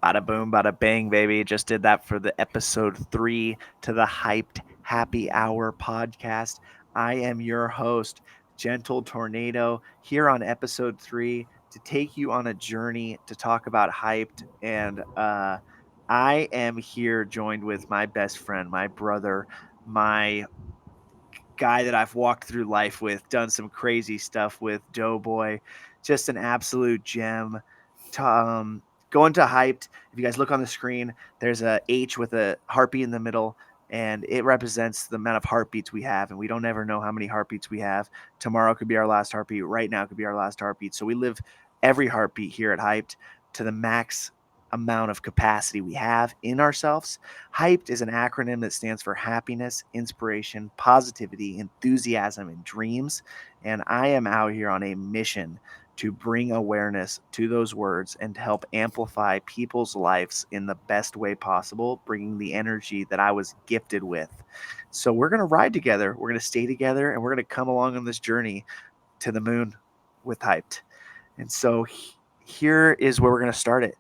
Bada boom, bada bang, baby. Just did that for the episode 3 to the Hyped Happy Hour podcast. I am your host, Gentle Tornado, here on episode 3 to take you on a journey to talk about Hyped. And I am here joined with my best friend, my brother, my guy that I've walked through life with, done some crazy stuff with, Doughboy, just an absolute gem. Going to Hyped. If you guys look on the screen, there's a H with a heartbeat in the middle, and it represents the amount of heartbeats we have. And we don't ever know how many heartbeats we have. Tomorrow could be our last heartbeat. Right now could be our last heartbeat. So we live every heartbeat here at Hyped to the max amount of capacity we have in ourselves. Hyped is an acronym that stands for happiness, inspiration, positivity, enthusiasm, and dreams. And I am out here on a mission to bring awareness to those words and to help amplify people's lives in the best way possible, bringing the energy that I was gifted with. So we're going to ride together, we're going to stay together, and we're going to come along on this journey to the moon with Hyped. And so here is where we're going to start it.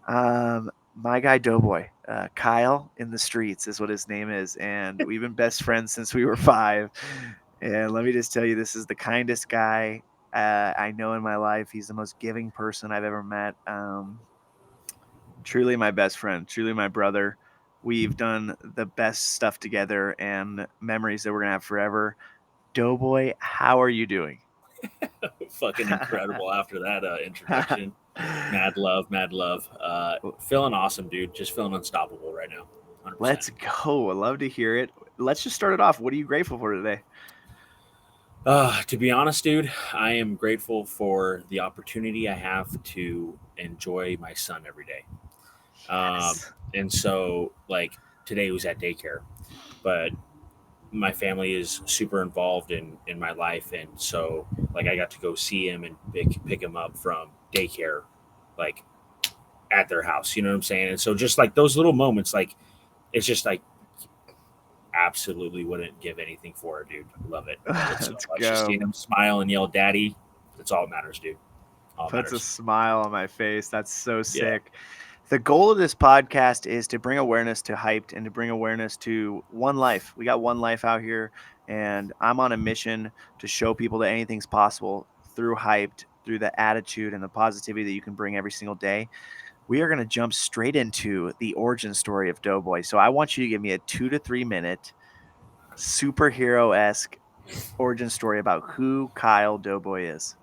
My guy Doughboy, Kyle in the streets is what his name is, and we've been best friends since we were 5. And let me just tell you, this is the kindest guy I know in my life. He's the most giving person I've ever met. Truly my best friend, truly my brother. We've done the best stuff together and memories that we're gonna have forever. Doughboy, how are you doing? Fucking incredible after that introduction. Mad love, mad love. Feeling awesome, dude. Just feeling unstoppable right now. 100%. Let's go. I love to hear it. Let's just start it off. What are you grateful for today? To be honest, dude, I am grateful for the opportunity I have to enjoy my son every day. Um, Yes. and so, like, today was at daycare, but my family is super involved in my life, and so like I got to go see him and pick him up from daycare, like at their house. You know what I'm saying? And so just like those little moments, like it's just like absolutely wouldn't give anything for it, dude. Love it so Let's much. Just go. seeing him smile and yell, "Daddy!" That's all that matters, dude. All that Puts a matters. smile on my face. That's so Yeah. sick. The goal of this podcast is to bring awareness to Hyped and to bring awareness to one life. We got one life out here, and I'm on a mission to show people that anything's possible through Hyped, through the attitude and the positivity that you can bring every single day. We are going to jump straight into the origin story of Doughboy. So I want you to give me a 2 to 3 minute superhero esque origin story about who Kyle Doughboy is.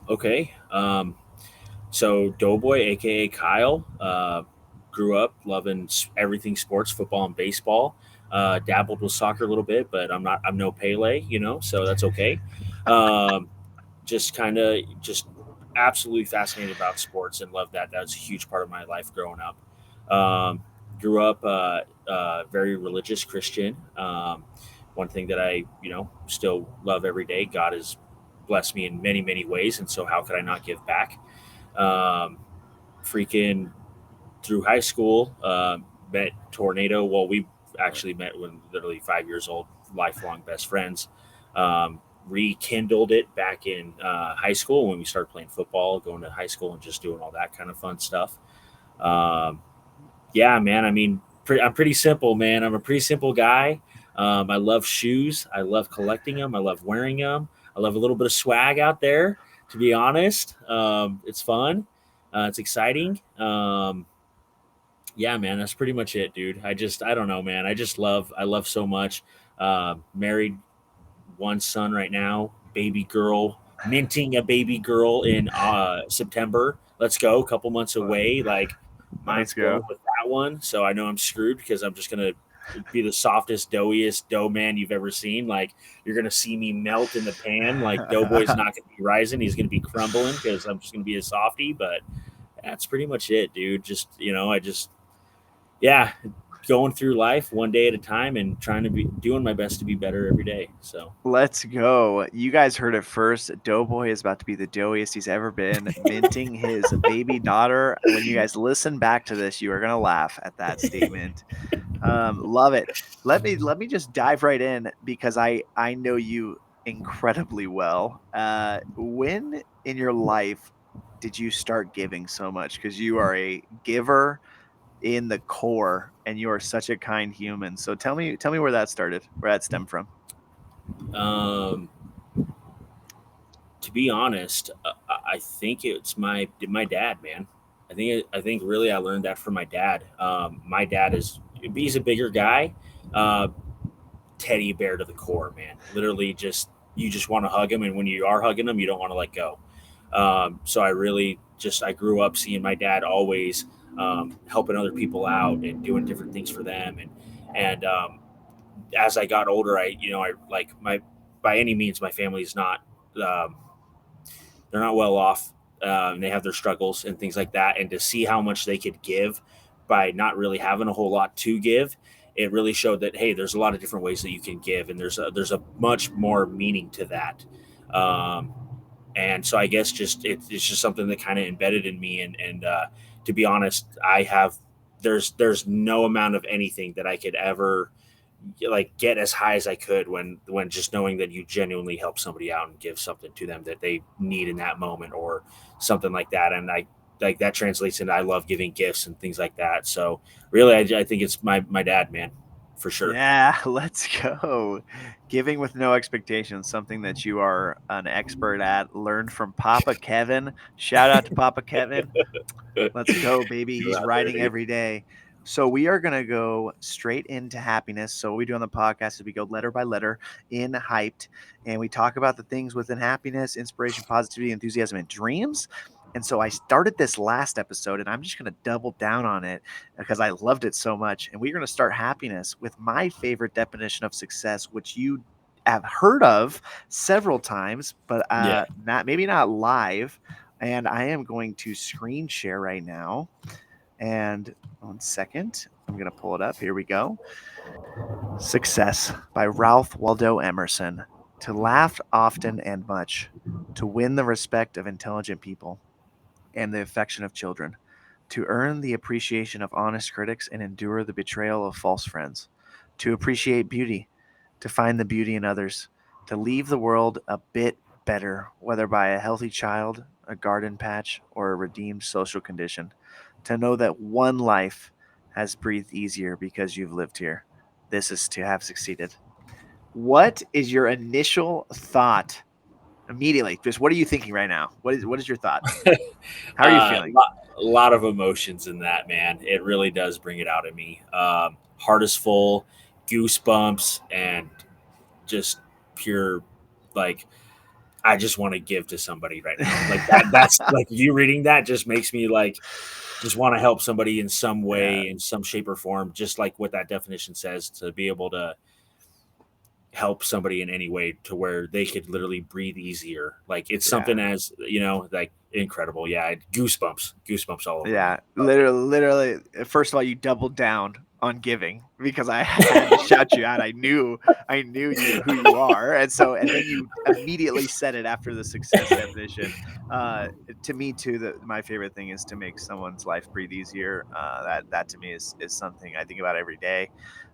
Okay. So Doughboy, aka Kyle, grew up loving everything sports, football and baseball. Dabbled with soccer a little bit, but I'm no Pele, so that's okay. Um, just kind of just absolutely fascinated about sports and loved that. That was a huge part of my life growing up. Grew up very religious Christian. One thing that I still love every day. God has blessed me in many ways, and so how could I not give back? Um, Freaking through high school, met Tornado. Well, we actually met when literally 5 years old, lifelong best friends. Rekindled it back in high school when we started playing football, going to high school and just doing all that kind of fun stuff. Um, yeah, man. I mean, I'm pretty simple, man. I'm a pretty simple guy. I love shoes. I love collecting them. I love wearing them. I love a little bit of swag out there. To be honest, it's fun. It's exciting. Yeah, man. That's pretty much it, dude. I don't know, man. I love so much. Married, one son right now, baby girl, minting a baby girl in September. Let's go, a couple months away. Like, Let's mind's blown go. with that one. So I know I'm screwed because I'm just gonna be the softest, doughiest dough man you've ever seen. Like, you're gonna see me melt in the pan. Like, Doughboy's not gonna be rising; he's gonna be crumbling because I'm just gonna be a softie. But that's pretty much it, dude. Just I just yeah, going through life one day at a time and trying to be doing my best to be better every day. So Let's go. You guys heard it first. Doughboy is about to be the doughiest he's ever been, minting his baby daughter. When you guys listen back to this, you are gonna laugh at that statement. Love it. Let me just dive right in because I know you incredibly well. When in your life did you start giving so much? Because you are a giver in the core, and you are such a kind human. So tell me where that started, where that stemmed from. Um, to be honest, I think it's my dad, man. I think really I learned that from my dad. My dad is he's a bigger guy, uh, teddy bear to the core, man. Literally, just you just want to hug him, and when you are hugging him, you don't want to let go. So I really just I grew up seeing my dad always helping other people out and doing different things for them, and as I got older, I like my by any means my family is not um, they're not well off. They have their struggles and things like that, and to see how much they could give by not really having a whole lot to give, it really showed that hey, there's a lot of different ways that you can give, and there's a much more meaning to that. Um, and so I guess it's just something that kind of embedded in me, and to be honest, I have there's no amount of anything that I could ever like get as high as I could when just knowing that you genuinely help somebody out and give something to them that they need in that moment or something like that. And I like that translates into I love giving gifts and things like that. So really, I think it's my dad, man, for sure. Yeah, let's go. Giving with no expectations, something that you are an expert at. Learned from Papa Kevin. Shout out to Papa Kevin. Let's go, baby. Go He's out there, writing dude. every day. So we are going to go straight into happiness. So what we do on the podcast is we go letter by letter in Hyped, and we talk about the things within happiness, inspiration, positivity, enthusiasm, and dreams. And so I started this last episode, and I'm just going to double down on it because I loved it so much. And we're going to start happiness with my favorite definition of success, which you have heard of several times, but Yeah. not maybe not live. And I am going to screen share right now. And 1 second, I'm going to pull it up. Here we go. Success by Ralph Waldo Emerson. To laugh often and much, to win the respect of intelligent people and the affection of children, to earn the appreciation of honest critics and endure the betrayal of false friends, to appreciate beauty, to find the beauty in others, to leave the world a bit better, whether by a healthy child, a garden patch, or a redeemed social condition, to know that one life has breathed easier because you've lived here. This is to have succeeded. What is your initial thought immediately? Just what are you thinking right now? What is your thought? How are you feeling? A lot of emotions in that, man. It really does bring it out of me. Heart is full, goosebumps, and just pure like I just want to give to somebody right now. Like that's like you reading that just makes me like just want to help somebody in some Yeah, way, in some shape or form, just like what that definition says, to be able to help somebody in any way to where they could literally breathe easier. Like it's yeah. something as like incredible. Yeah, goosebumps all over me. Yeah, literally. First of all, you doubled down on giving because I had to shout you out. I knew you who you are, and then you immediately said it after the success definition. Uh, to me too, my favorite thing is to make someone's life breathe easier. That to me is something I think about every day.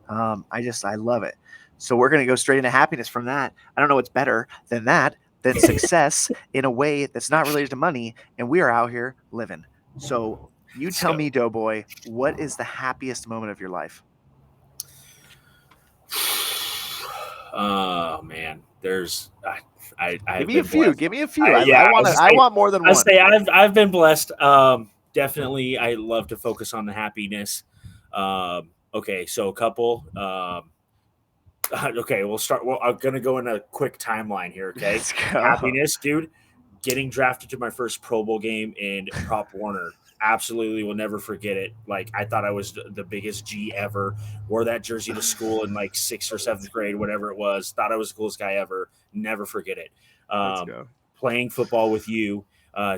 I love it. So we're gonna go straight into happiness from that. I don't know what's better than that than success in a way that's not related to money, and we are out here living. So you Let's tell go. me, Doughboy, what is the happiest moment of your life? Oh man, Give I've me a been few. blessed. Give me a few. Yeah, I I want was to. just I say want more than I one. say I've been blessed. Definitely, I love to focus on the happiness. Okay, so a couple. Okay, we'll start. Well, I'm gonna go in a quick timeline here. Okay, Let's go. happiness, dude. Getting drafted to my first Pro Bowl game in Prop Warner. Absolutely will never forget it. Like I thought I was the biggest G ever. Wore that jersey to school in like sixth or Let's seventh grade, go. whatever it was. Thought I was the coolest guy ever. Never forget it. Let's Um, go. Playing football with you,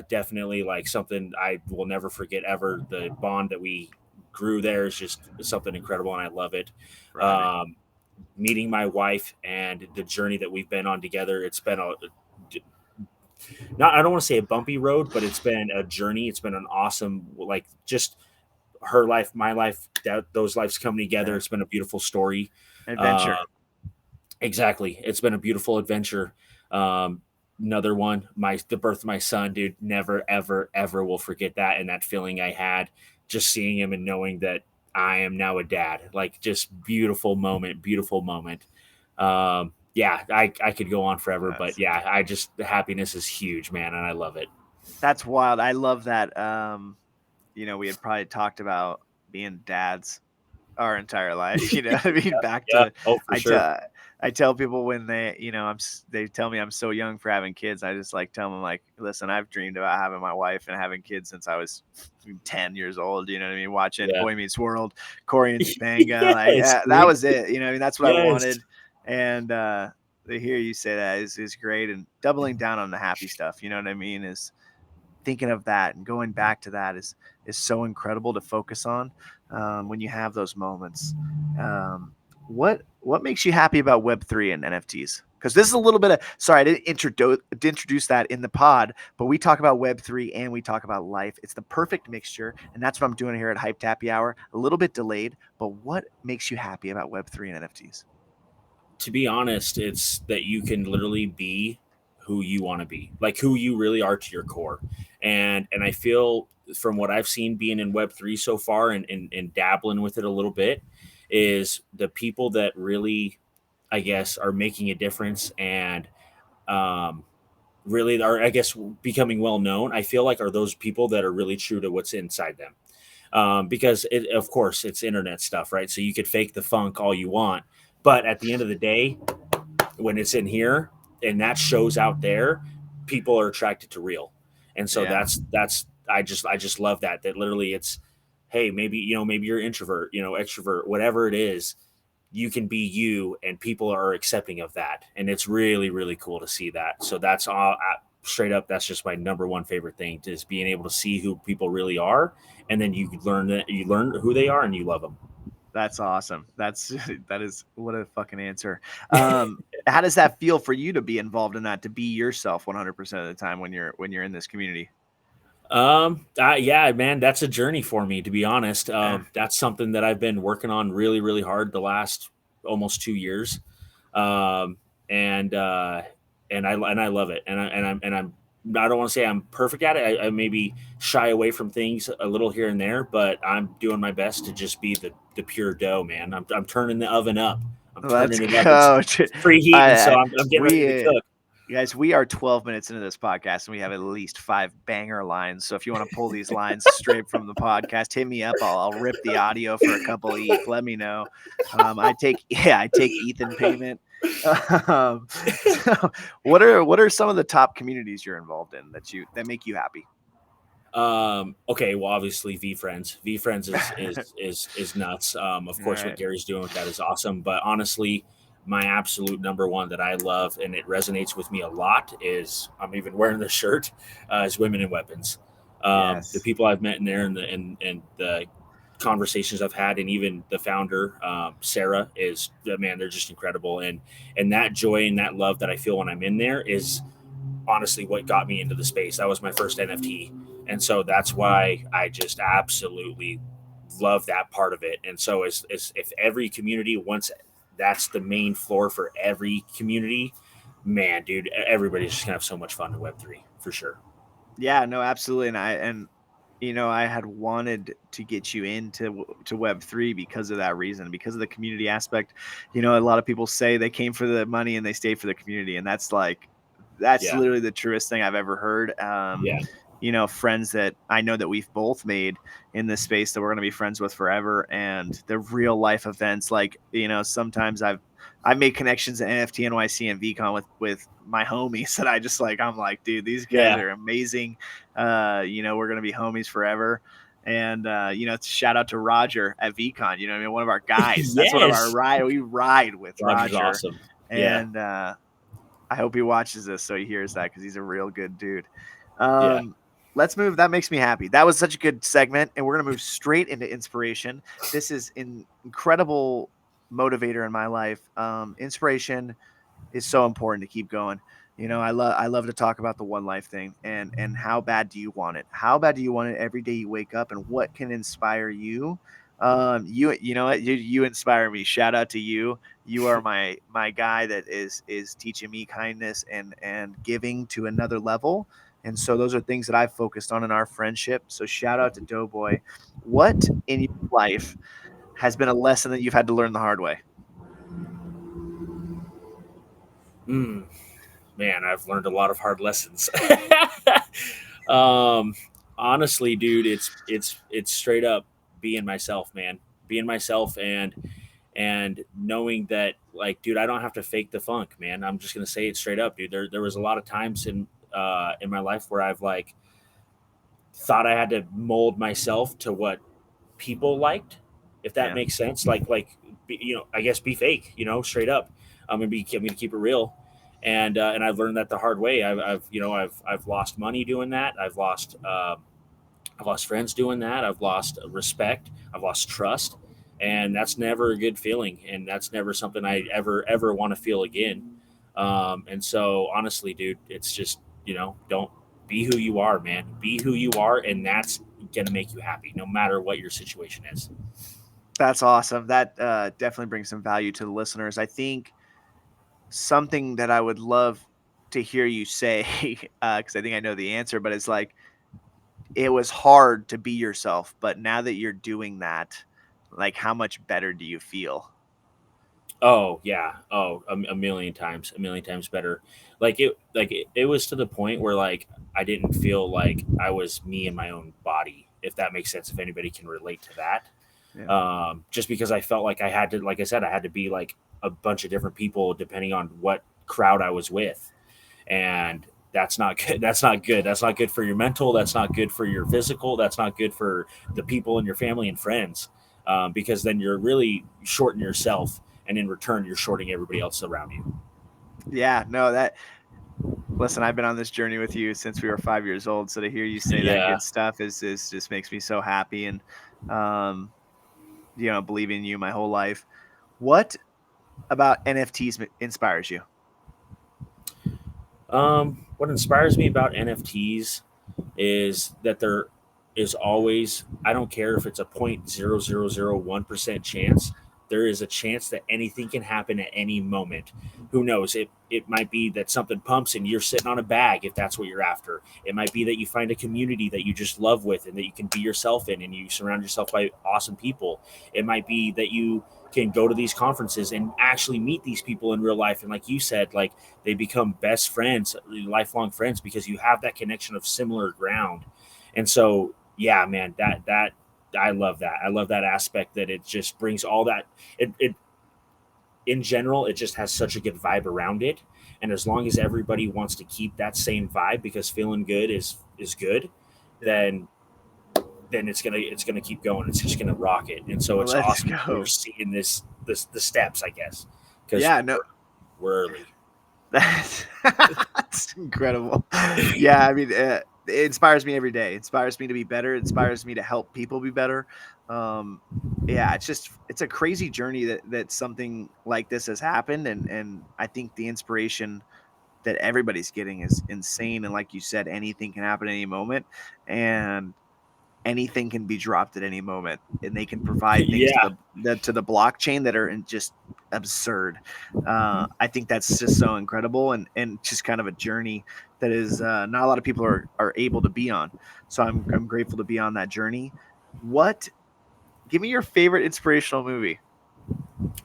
definitely like something I will never forget ever. The bond that we grew there is just something incredible, and I love it. Right. Um, Meeting my wife and the journey that we've been on together. It's been a not I don't want to say a bumpy road, but it's been a journey. It's been an awesome like just her life, my life, that those lives come together. Yeah. It's been a beautiful story. Uh, Adventure. exactly, it's been a beautiful adventure. Um, another one, the birth of my son, dude. Never, ever, ever will forget that, and that feeling I had just seeing him and knowing that I am now a dad. Like, just beautiful moment, beautiful moment. Yeah, I could go on forever, but That's yeah, I just the happiness is huge, man, and I love it. that's wild. I love that. We had probably talked about being dads our entire life. I mean, back Yeah. to Oh, for I sure. tell I tell people when they tell me I'm so young for having kids. I just like tell them like, listen, I've dreamed about having my wife and having kids since I was 10 years old. You know what I mean? Watching Yeah. Boy Meets World, Corey and Topanga, like Yes, that dude. was it. I mean, that's what I Yes. wanted. And to hear you say that is great. And doubling down on the happy stuff. You know what I mean? Is thinking of that and going back to that is so incredible to focus on when you have those moments. Um, what makes you happy about Web3 and NFTs? Because this is a little bit of sorry, I didn't introduce that in the pod, but we talk about Web3 and we talk about life. It's the perfect mixture, and that's what I'm doing here at Hype Happy Hour. A little bit delayed, but what makes you happy about Web3 and NFTs? To be honest, it's that you can literally be who you want to be, like who you really are to your core. And I feel from what I've seen being in Web3 so far and dabbling with it a little bit, is the people that really, I guess, are making a difference and um, really are, I guess, becoming well known. I feel like are those people that are really true to what's inside them. Because of course it's internet stuff, right? So you could fake the funk all you want, but at the end of the day, when it's in here and that shows out there, people are attracted to real. And so Yeah, that's I just love that literally it's, hey, maybe maybe you're introvert, extrovert, whatever it is, you can be you and people are accepting of that, and it's really really cool to see that. So that's all straight up, that's just my number one favorite thing, is being able to see who people really are, and then you learn who they are and you love them. that's awesome. That is what a fucking answer. How does that feel for you to be involved in that, to be yourself 100% of the time when you're in this community? Yeah, man, that's a journey for me, to be honest. Yeah. That's something that I've been working on really, really hard the last almost 2 years. Um, and, uh, and I love it. I don't want to say I'm perfect at it. I maybe shy away from things a little here and there, but I'm doing my best to just be the pure dough, man. I'm turning the oven up. I'm Let's turning it up. It's go. preheating. So I'm getting ready to We cook. guys, we are 12 minutes into this podcast and we have at least 5 banger lines. So if you want to pull these lines straight from the podcast, hit me up. I'll rip the audio for a couple ETH. Let me know. I take Ethan payment. So what are some of the top communities you're involved in that make you happy? Okay, well, obviously V Friends is nuts. Of All course, what right. Gary's doing with that is awesome. But honestly, my absolute number one that I love and it resonates with me a lot is, I'm even wearing the shirt, is Women in Weapons. The Yes. people I've met in there and the conversations I've had, and even the founder, Sarah, is, man, they're just incredible. And that joy and that love that I feel when I'm in there is honestly what got me into the space. That was my first NFT. And so that's why I just absolutely love that part of it. And so as if every community wants, that's the main floor for every community, man, dude, everybody's just gonna have so much fun in Web3 for sure. Yeah, no, absolutely. I had wanted to get you to Web3 because of that reason, because of the community aspect. A lot of people say they came for the money and they stay for the community, and that's Yeah. literally the truest thing I've ever heard. Yeah. Friends that I know that we've both made in this space that we're going to be friends with forever, and the real life events. Like, sometimes I've made connections at NFT NYC and VCon with my homies that I'm like, dude, these guys Yeah. are amazing. We're gonna be homies forever. And shout out to Roger at VCon. I mean, one of our guys. That's one of our Yes. ride. We ride with Roger's Roger, awesome. Yeah. and I hope he watches this so he hears that because he's a real good dude. Yeah. Um, let's move. That makes me happy. That was such a good segment, and we're gonna move straight into inspiration. This is an incredible motivator in my life. Inspiration is so important to keep going. I love to talk about the one life thing and how bad do you want it? How bad do you want it every day you wake up, and what can inspire you You know what? You inspire me. Shout out to you. You are my guy that is teaching me kindness and giving to another level. And so those are things that I've focused on in our friendship. So shout out to Doughboy. What in your life has been a lesson that you've had to learn the hard way? Mm, man, I've learned a lot of hard lessons. um, honestly, dude, it's straight up being myself, man. Being myself and knowing that, like, dude, I don't have to fake the funk, man. I'm just gonna say it straight up, dude. There was a lot of times in my life where I've like thought I had to mold myself to what people liked, if that Yeah. makes sense. I guess be fake, straight up. I'm gonna keep it real, and I've learned that the hard way. I've lost money doing that. I've lost friends doing that. I've lost respect. I've lost trust, and that's never a good feeling. And that's never something I ever want to feel again. And so, honestly, dude, it's just don't be who you are, man. Be who you are, and that's gonna make you happy, no matter what your situation is. That's awesome. That definitely brings some value to the listeners. I think something that I would love to hear you say, because I think I know the answer, but it's like it was hard to be yourself, but now that you're doing that, like how much better do you feel? Oh yeah. Oh, a million times better. It was to the point where like I didn't feel like I was me in my own body. If that makes sense, if anybody can relate to that, Yeah. just because I felt like I had to, like I said, I had to be like a bunch of different people depending on what crowd I was with, and that's not good. That's not good. That's not good for your mental. That's not good for your physical. That's not good for the people in your family and friends, because then you're really shorting yourself, and in return, you're shorting everybody else around you. Yeah, no, that listen, I've been on this journey with you since we were 5 years old. So to hear you say that Yeah. good stuff is just makes me so happy and um, believe in you my whole life. What about NFTs inspires you? What inspires me about NFTs is that there is always, I don't care if it's a 0.0001% chance, there is a chance that anything can happen at any moment. Who knows? It might be that something pumps and you're sitting on a bag if that's what you're after. It might be that you find a community that you just love with and that you can be yourself in and you surround yourself by awesome people. It might be that you can go to these conferences and actually meet these people in real life, and like you said, like they become best friends, lifelong friends, because you have that connection of similar ground. And so, yeah, man, that I love that. I love that aspect that it just brings all that. It in general, it just has such a good vibe around it. And as long as everybody wants to keep that same vibe, because feeling good is good, Yeah. then it's gonna keep going. It's just gonna rock it. And so it's Let's awesome that we're go. seeing the steps, I guess, because Yeah, no, we're early. that's incredible. Yeah, I mean, it inspires me every day. It inspires me to be better. It inspires me to help people be better. Um, yeah, it's a crazy journey that something like this has happened, and I think the inspiration that everybody's getting is insane. And like you said, anything can happen at any moment, and anything can be dropped at any moment, and they can provide things to Yeah. the blockchain that are just absurd. I think that's just so incredible, and just kind of a journey that is not a lot of people are able to be on. So I'm grateful to be on that journey. What? Give me your favorite inspirational movie.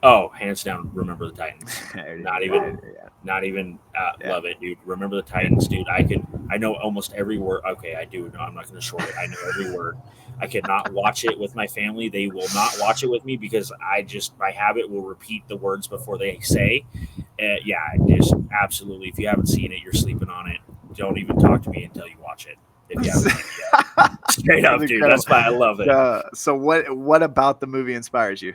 Oh, hands down, Remember the Titans. Not even, Yeah, not even yeah. love it, dude. Remember the Titans, dude. I know almost every word. Okay, I do. No, I'm not going to short it. I know every word. I cannot watch it with my family. They will not watch it with me because I just, by habit, will repeat the words before they say. Yeah, just absolutely. If you haven't seen it, you're sleeping on it. Don't even talk to me until you watch it. If you haven't That's seen it yet, straight up, dude. incredible. That's why I love it. So what about the movie inspires you?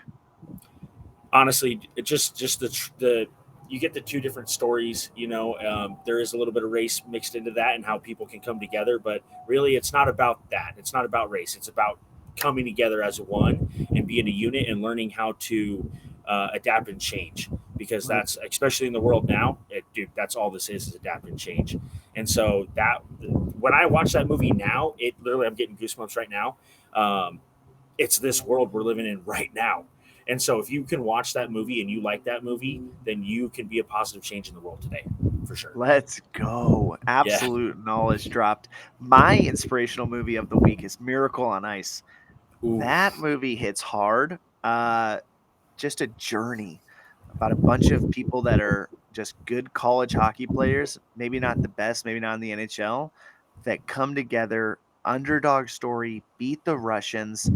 Honestly, it just the you get the two different stories. There is a little bit of race mixed into that and how people can come together, but really, it's not about that. It's not about race. It's about coming together as one and being a unit and learning how to adapt and change. Because that's, especially in the world now, dude. That's all this is adapt and change. And so that when I watch that movie now, it literally, I'm getting goosebumps right now. Um, it's this world we're living in right now. And so if you can watch that movie and you like that movie, then you can be a positive change in the world today, for sure. Let's go. Yeah. Absolute knowledge dropped. My inspirational movie of the week is Miracle on Ice. Ooh. That movie hits hard. Just a journey about a bunch of people that are just good college hockey players, maybe not the best, maybe not in the NHL, that come together, underdog story, beat the Russians.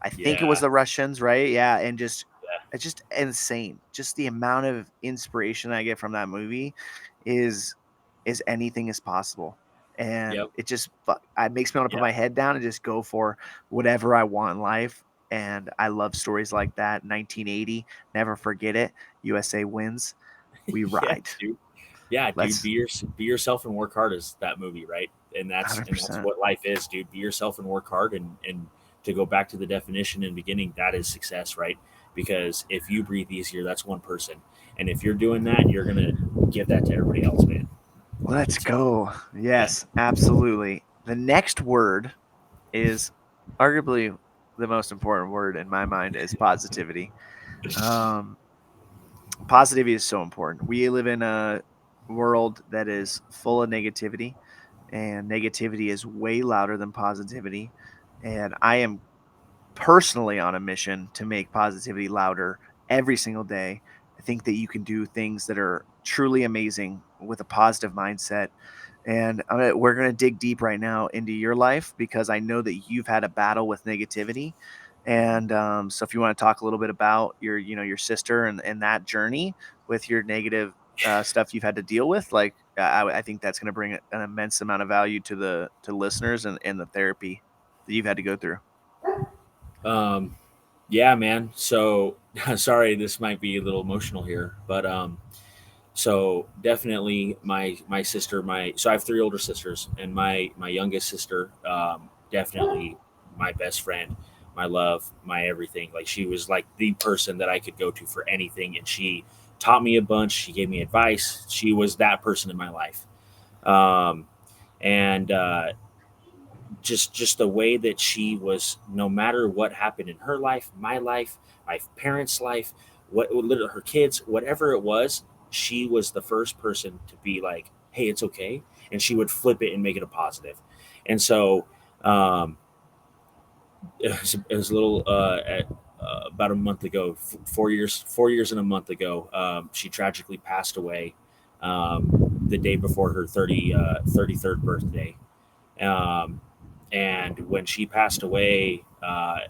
I think it was Yeah. the Russians, right? Yeah, and just Yeah. it's just insane. Just the amount of inspiration I get from that movie is anything is possible. And Yep. it just it makes me want to put Yep. my head down and just go for whatever I want in life. And I love stories like that. 1980, never forget it. USA wins. We Yeah, ride. dude. Yeah, dude. Let's Be yourself and work hard is that movie, right? And that's 100%. what life is, dude. Be yourself and work hard, and to go back to the definition in the beginning, that is success, right? Because if you breathe easier, that's one person, and if you're doing that, you're gonna give that to everybody else, man. Let's So go. yeah. Yes, absolutely. The next word is arguably the most important word in my mind is positivity. Um, Positivity is so important. We live in a world that is full of negativity, and negativity is way louder than positivity. And I am personally on a mission to make positivity louder every single day. I think that you can do things that are truly amazing with a positive mindset. And we're going to dig deep right now into your life because I know that you've had a battle with negativity. And so, if you want to talk a little bit about your sister and that journey with your negative stuff you've had to deal with, like I think that's going to bring an immense amount of value to the listeners and the therapy that you've had to go through. Um, yeah, man. So sorry, this might be a little emotional here, but so definitely my sister, my so I have three older sisters, and my youngest sister, definitely my best friend, my love, my everything. Like she was like the person that I could go to for anything, and she taught me a bunch. She gave me advice. She was that person in my life. Um, and just the way that she was, no matter what happened in her life, my parents' life, what literally her kids, whatever it was, she was the first person to be like, "Hey, it's okay," and she would flip it and make it a positive. And so um, it was a little about a month ago, 4 years and a month ago, she tragically passed away the day before her 33rd birthday. Um, and when she passed away,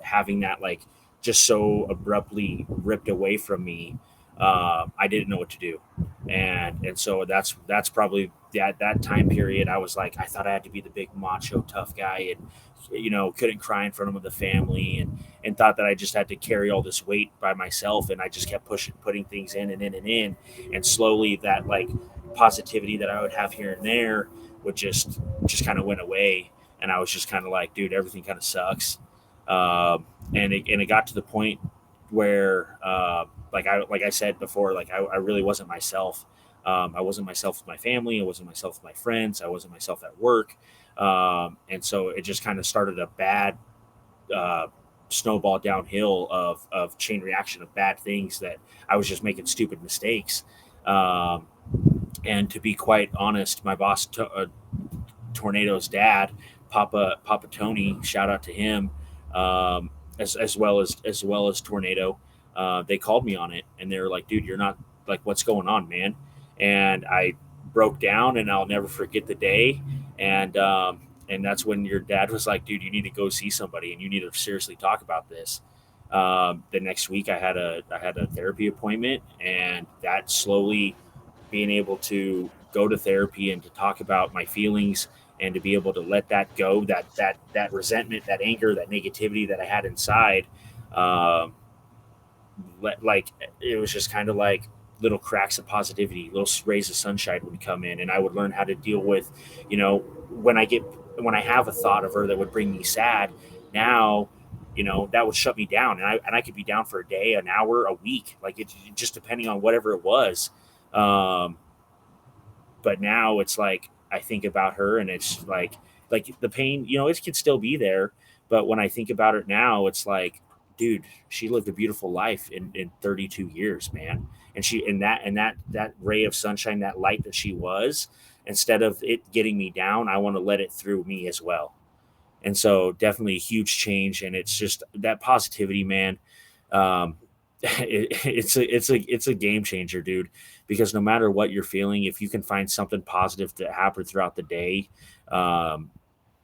having that like just so abruptly ripped away from me, I didn't know what to do, and so that's probably that time period. I was like, I thought I had to be the big macho tough guy, and couldn't cry in front of the family, and thought that I just had to carry all this weight by myself, and I just kept putting things in and in and in, and slowly that like positivity that I would have here and there would just kind of went away, and I was just kind of like, dude, everything kind of sucks. And it got to the point where, like I said before, like I really wasn't myself. I wasn't myself with my family. I wasn't myself with my friends. I wasn't myself at work. And so it just kind of started a bad uh, snowball downhill of chain reaction of bad things that I was just making stupid mistakes. Um, and to be quite honest, my boss, Tornado's dad, Papa Tony, shout out to him, as well as Tornado. They called me on it, and they were like, "Dude, you're not like, what's going on, man?" And I broke down, and I'll never forget the day. And that's when your dad was like, "Dude, you need to go see somebody, and you need to seriously talk about this." The next week, I had a therapy appointment, and that slowly being able to go to therapy and to talk about my feelings and to be able to let that go, that resentment, that anger, that negativity that I had inside, um, like it was just kind of like little cracks of positivity, little rays of sunshine would come in, and I would learn how to deal with, when I have a thought of her that would bring me sad. Now, that would shut me down, and I could be down for a day, an hour, a week, like it just depending on whatever it was. Um, but now it's like I think about her, and it's like the pain, it can still be there, But when I think about it now, it's like, dude, she lived a beautiful life in 32 years, man. And she and that ray of sunshine, that light that she was, instead of it getting me down, I want to let it through me as well. And so definitely a huge change, and it's just that positivity, man. um, it's a game changer, dude, because no matter what you're feeling, if you can find something positive to happen throughout the day, um,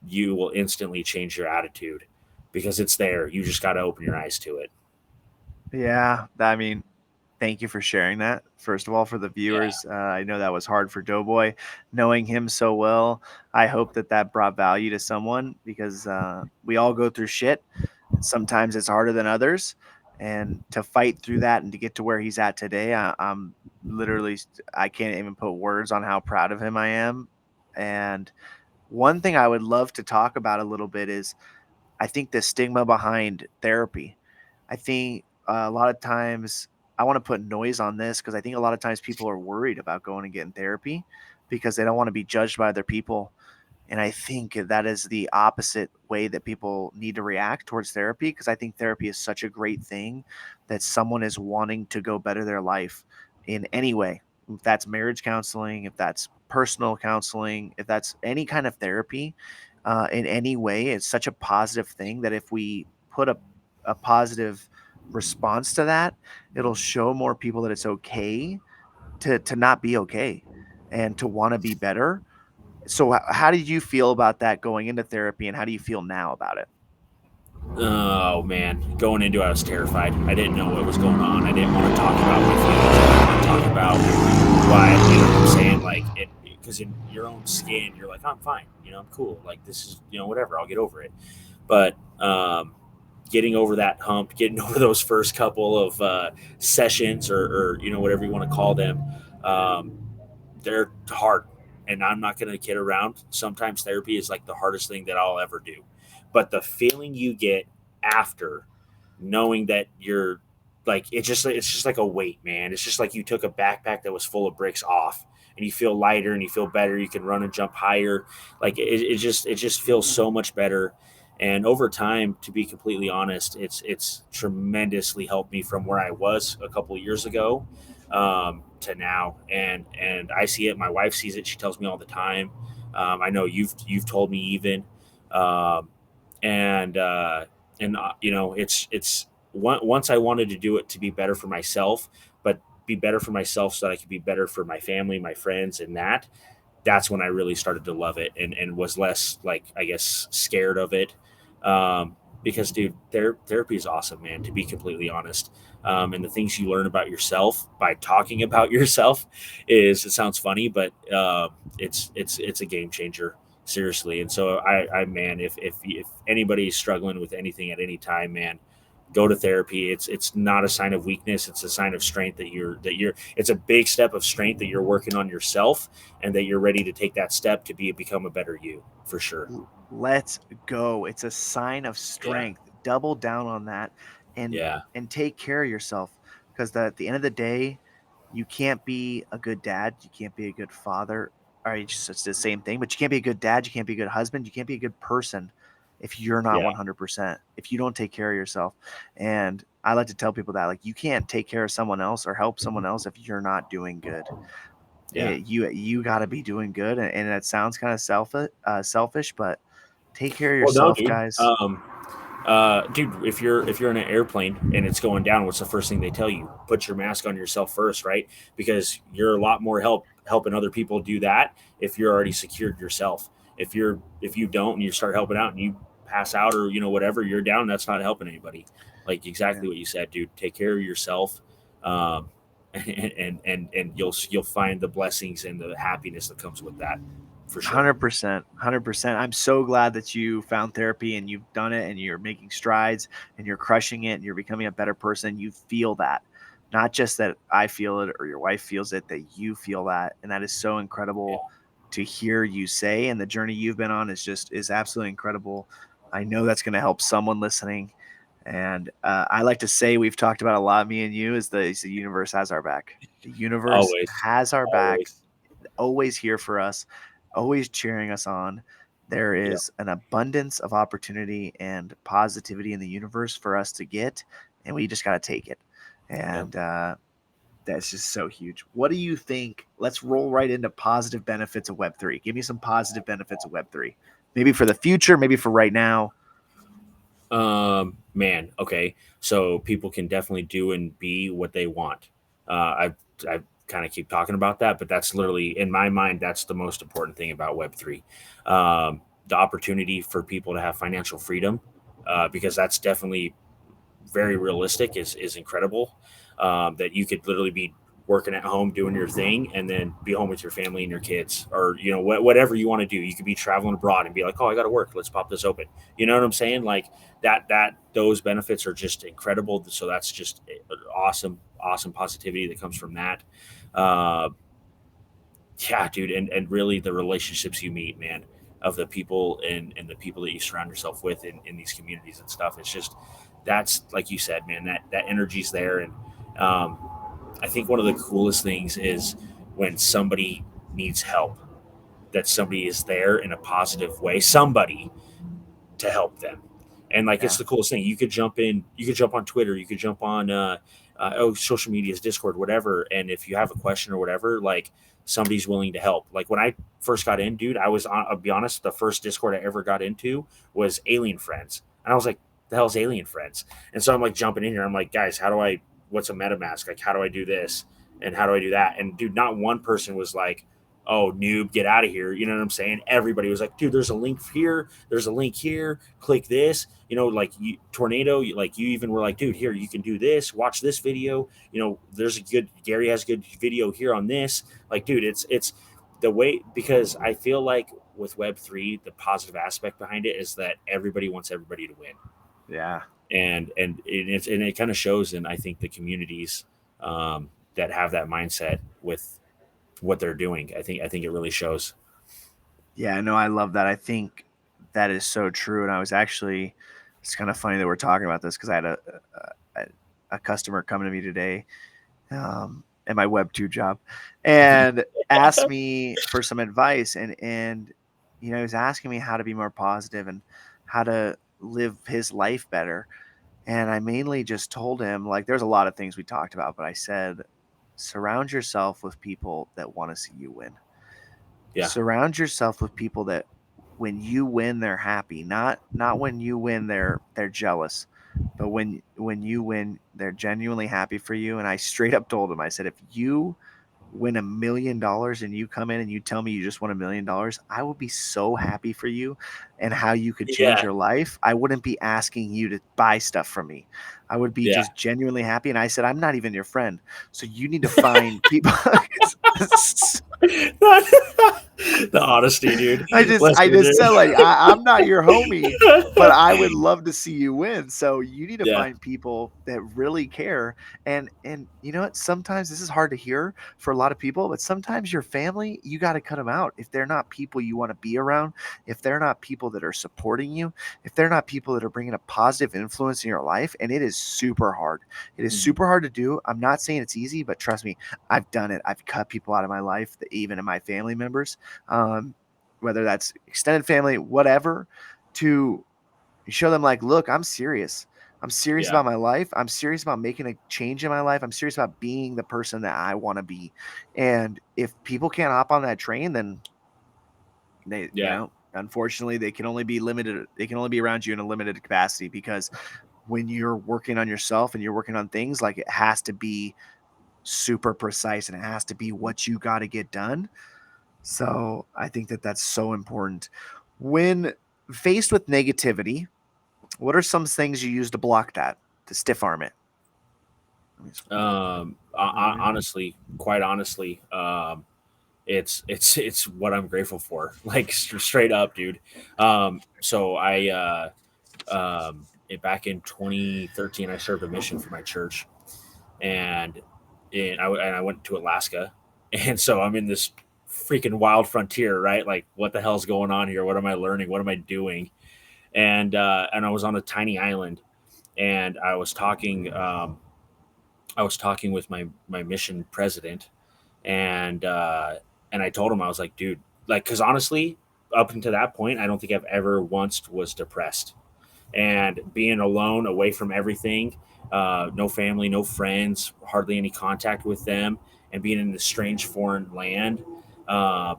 you will instantly change your attitude because it's there. You just got to open your eyes to it. Yeah, I mean, thank you for sharing that. First of all, for the Yeah. viewers, I know that was hard for Doughboy. Knowing him so well, I hope that that brought value to someone because we all go through shit. Sometimes it's harder than others, and to fight through that and to get to where he's at today, I'm literally I can't even put words on how proud of him I am. And one thing I would love to talk about a little bit is I think the stigma behind therapy. I think a lot of times I want to put noise on this because I think a lot of times people are worried about going and getting therapy because they don't want to be judged by other people. And I think that is the opposite way that people need to react towards therapy because I think therapy is such a great thing that someone is wanting to go better their life in any way. If that's marriage counseling, if that's personal counseling, if that's any kind of therapy in any way, it's such a positive thing that if we put a positive response to that, it'll show more people that it's okay to not be okay and to want to be better. So how did you feel about that going into therapy, and how do you feel now about it? Oh man, going into it, I was terrified. I didn't know what was going on. I didn't want to talk about my feelings. I didn't want to talk about why. You know what I'm saying? Like it, because in your own skin, you're like, I'm fine. You know, I'm cool. Like this is, whatever. I'll get over it. But getting over that hump, getting over those first couple of sessions, or whatever you want to call them, um, they're hard. And I'm not going to kid around. Sometimes therapy is like the hardest thing that I'll ever do. But the feeling you get after, knowing that you're like, it's just like a weight, man. It's just like you took a backpack that was full of bricks off, and you feel lighter and you feel better. You can run and jump higher. Like it just feels so much better. And over time, to be completely honest, it's tremendously helped me from where I was a couple of years ago, to now. And I see it. My wife sees it. She tells me all the time. I know you've told me even, um, and it's once I wanted to do it to be better for myself, but be better for myself so that I could be better for my family, my friends, and that's when I really started to love it, and was less, like, I guess, scared of it. Because, dude, therapy is awesome, man, to be completely honest. And the things you learn about yourself by talking about yourself it sounds funny, but it's a game changer, seriously. And so man, if anybody's struggling with anything at any time, man, go to therapy. It's not a sign of weakness. It's a sign of strength it's a big step of strength that you're working on yourself, and that you're ready to take that step to become a better you, for sure. Let's go. It's a sign of Yeah. strength. Double down on that and Yeah. take care of yourself because at the end of the day, you can't be a good dad, you can't be a good father. Or it's the same thing, but you can't be a good dad, you can't be a good husband, you can't be a good person if you're not Yeah. 100%, if you don't take care of yourself. And I like to tell people that like you can't take care of someone else or help someone else if you're not doing good. Yeah. You got to be doing good, and that sounds kind of selfish, but take care of Well, no, yourself, dude. guys. Dude, if you're in an airplane and it's going down, what's the first thing they tell you? Put your mask on yourself first, right? Because you're a lot more helping other people do that if you're already secured yourself. If you don't, and you start helping out and you pass out, or whatever, you're down. That's not helping anybody. Like Yeah. exactly what you said, dude. Take care of yourself, um, and you'll find the blessings and the happiness that comes with that, for sure. 100%, 100%. I'm so glad that you found therapy and you've done it and you're making strides and you're crushing it and you're becoming a better person. You feel that, not just that I feel it or your wife feels it, that you feel that. And that is so Yeah. incredible to hear you say. And the journey you've been on is absolutely incredible. I know that's going to help someone listening. And I like to say, we've talked about a lot, me and you, is the universe has our back. The universe Always, has our back, always. always here for us, always cheering us on. There Yep. is an abundance of opportunity and positivity in the universe for us to get, and we just got to take it. Yep. And that's just so huge. What do you think? Let's roll right into positive benefits of Web3. Give me some positive benefits of Web3. Maybe for the future, maybe for right now. Man, okay. So people can definitely do and be what they want. I kind of keep talking about that, but that's literally in my mind. That's the most important thing about Web three. The opportunity for people to have financial freedom, because that's definitely very realistic, is incredible. That you could literally be working at home doing your thing and then be home with your family and your kids, or whatever you want to do. You could be traveling abroad and be like, oh, I got to work, let's pop this open. You know what I'm saying? Like that those benefits are just incredible. So that's just awesome positivity that comes from that. uh, yeah, dude, and really the relationships you meet, man, of the people and the people that you surround yourself with in these communities and stuff. It's just that's like you said, man, that energy's there. And um, I think one of the coolest things is when somebody needs help, that somebody is there in a positive way, somebody to help them. And like it's Yeah. the coolest thing. You could jump in, you could jump on Twitter, you could jump on social medias, Discord, whatever. And if you have a question or whatever, like somebody's willing to help. Like when I first got in, dude, I'll be honest, the first Discord I ever got into was Alien Friends. And I was like, the hell's Alien Friends? And so I'm like jumping in here. I'm like, guys, what's a MetaMask? Like, how do I do this? And how do I do that? And dude, not one person was like, oh, noob, get out of here. You know what I'm saying? Everybody was like, dude, there's a link here. There's a link here. Click this. Like Tornado, like you even were like, dude, here, you can do this. Watch this video. There's a good, Gary has a good video here on this. Like, dude, it's the way, because I feel like with Web3, the positive aspect behind it is that everybody wants everybody to win. Yeah. And it kind of shows in, I think, the communities that have that mindset with what they're doing. I think it really shows. Yeah, no, I love that. I think that is so true. And I was actually, it's kind of funny that we're talking about this because I had a, a customer coming to me today at my Web2 job and asked me for some advice. And he was asking me how to be more positive and how to live his life better. And I mainly just told him, like, there's a lot of things we talked about, but I said, surround yourself with people that want to see you win. Yeah, Surround yourself with people that when you win they're happy, not when you win they're jealous, but when you win they're genuinely happy for you. And I straight up told him, I said, if you win $1 million and you come in and you tell me you just won $1 million, I will be so happy for you and how you could change yeah, your life. I wouldn't be asking you to buy stuff from me. I would be yeah. just genuinely happy. And I said, I'm not even your friend. So you need to find people. The honesty, dude. I Listen, just said, like, dude. I'm not your homie, but I would love to see you win. So you need to Yeah. find people that really care. And you know what? Sometimes this is hard to hear for a lot of people, but sometimes your family, you got to cut them out if they're not people you want to be around, if they're not people that are supporting you, if they're not people that are bringing a positive influence in your life. And it is super hard. It is Mhm. super hard to do. I'm not saying it's easy, but trust me, I've done it. I've cut people out of my life, even in my family members, um, whether that's extended family, whatever, to show them, like, look, I'm serious. I'm serious Yeah. about my life. I'm serious about making a change in my life. I'm serious about being the person that I want to be. And if people can't hop on that train, then Yeah. unfortunately, they can only be limited. They can only be around you in a limited capacity because when you're working on yourself and you're working on things, like, it has to be super precise and it has to be what you got to get done. So I think that that's so important. When faced with negativity, what are some things you use to block that, to stiff arm it? Let me just over here. Honestly, quite honestly, it's what I'm grateful for. Like straight up, dude. So back in 2013, I served a mission for my church, and I went to Alaska, and so I'm in this freaking wild frontier, right? Like, what the hell's going on here? What am I learning? What am I doing? And I was on a tiny island, and I was talking with my mission president, and I told him, I was like, dude, like, because honestly, up until that point, I don't think I've ever once was depressed. And being alone, away from everything, no family, no friends, hardly any contact with them, and being in this strange foreign land, uh,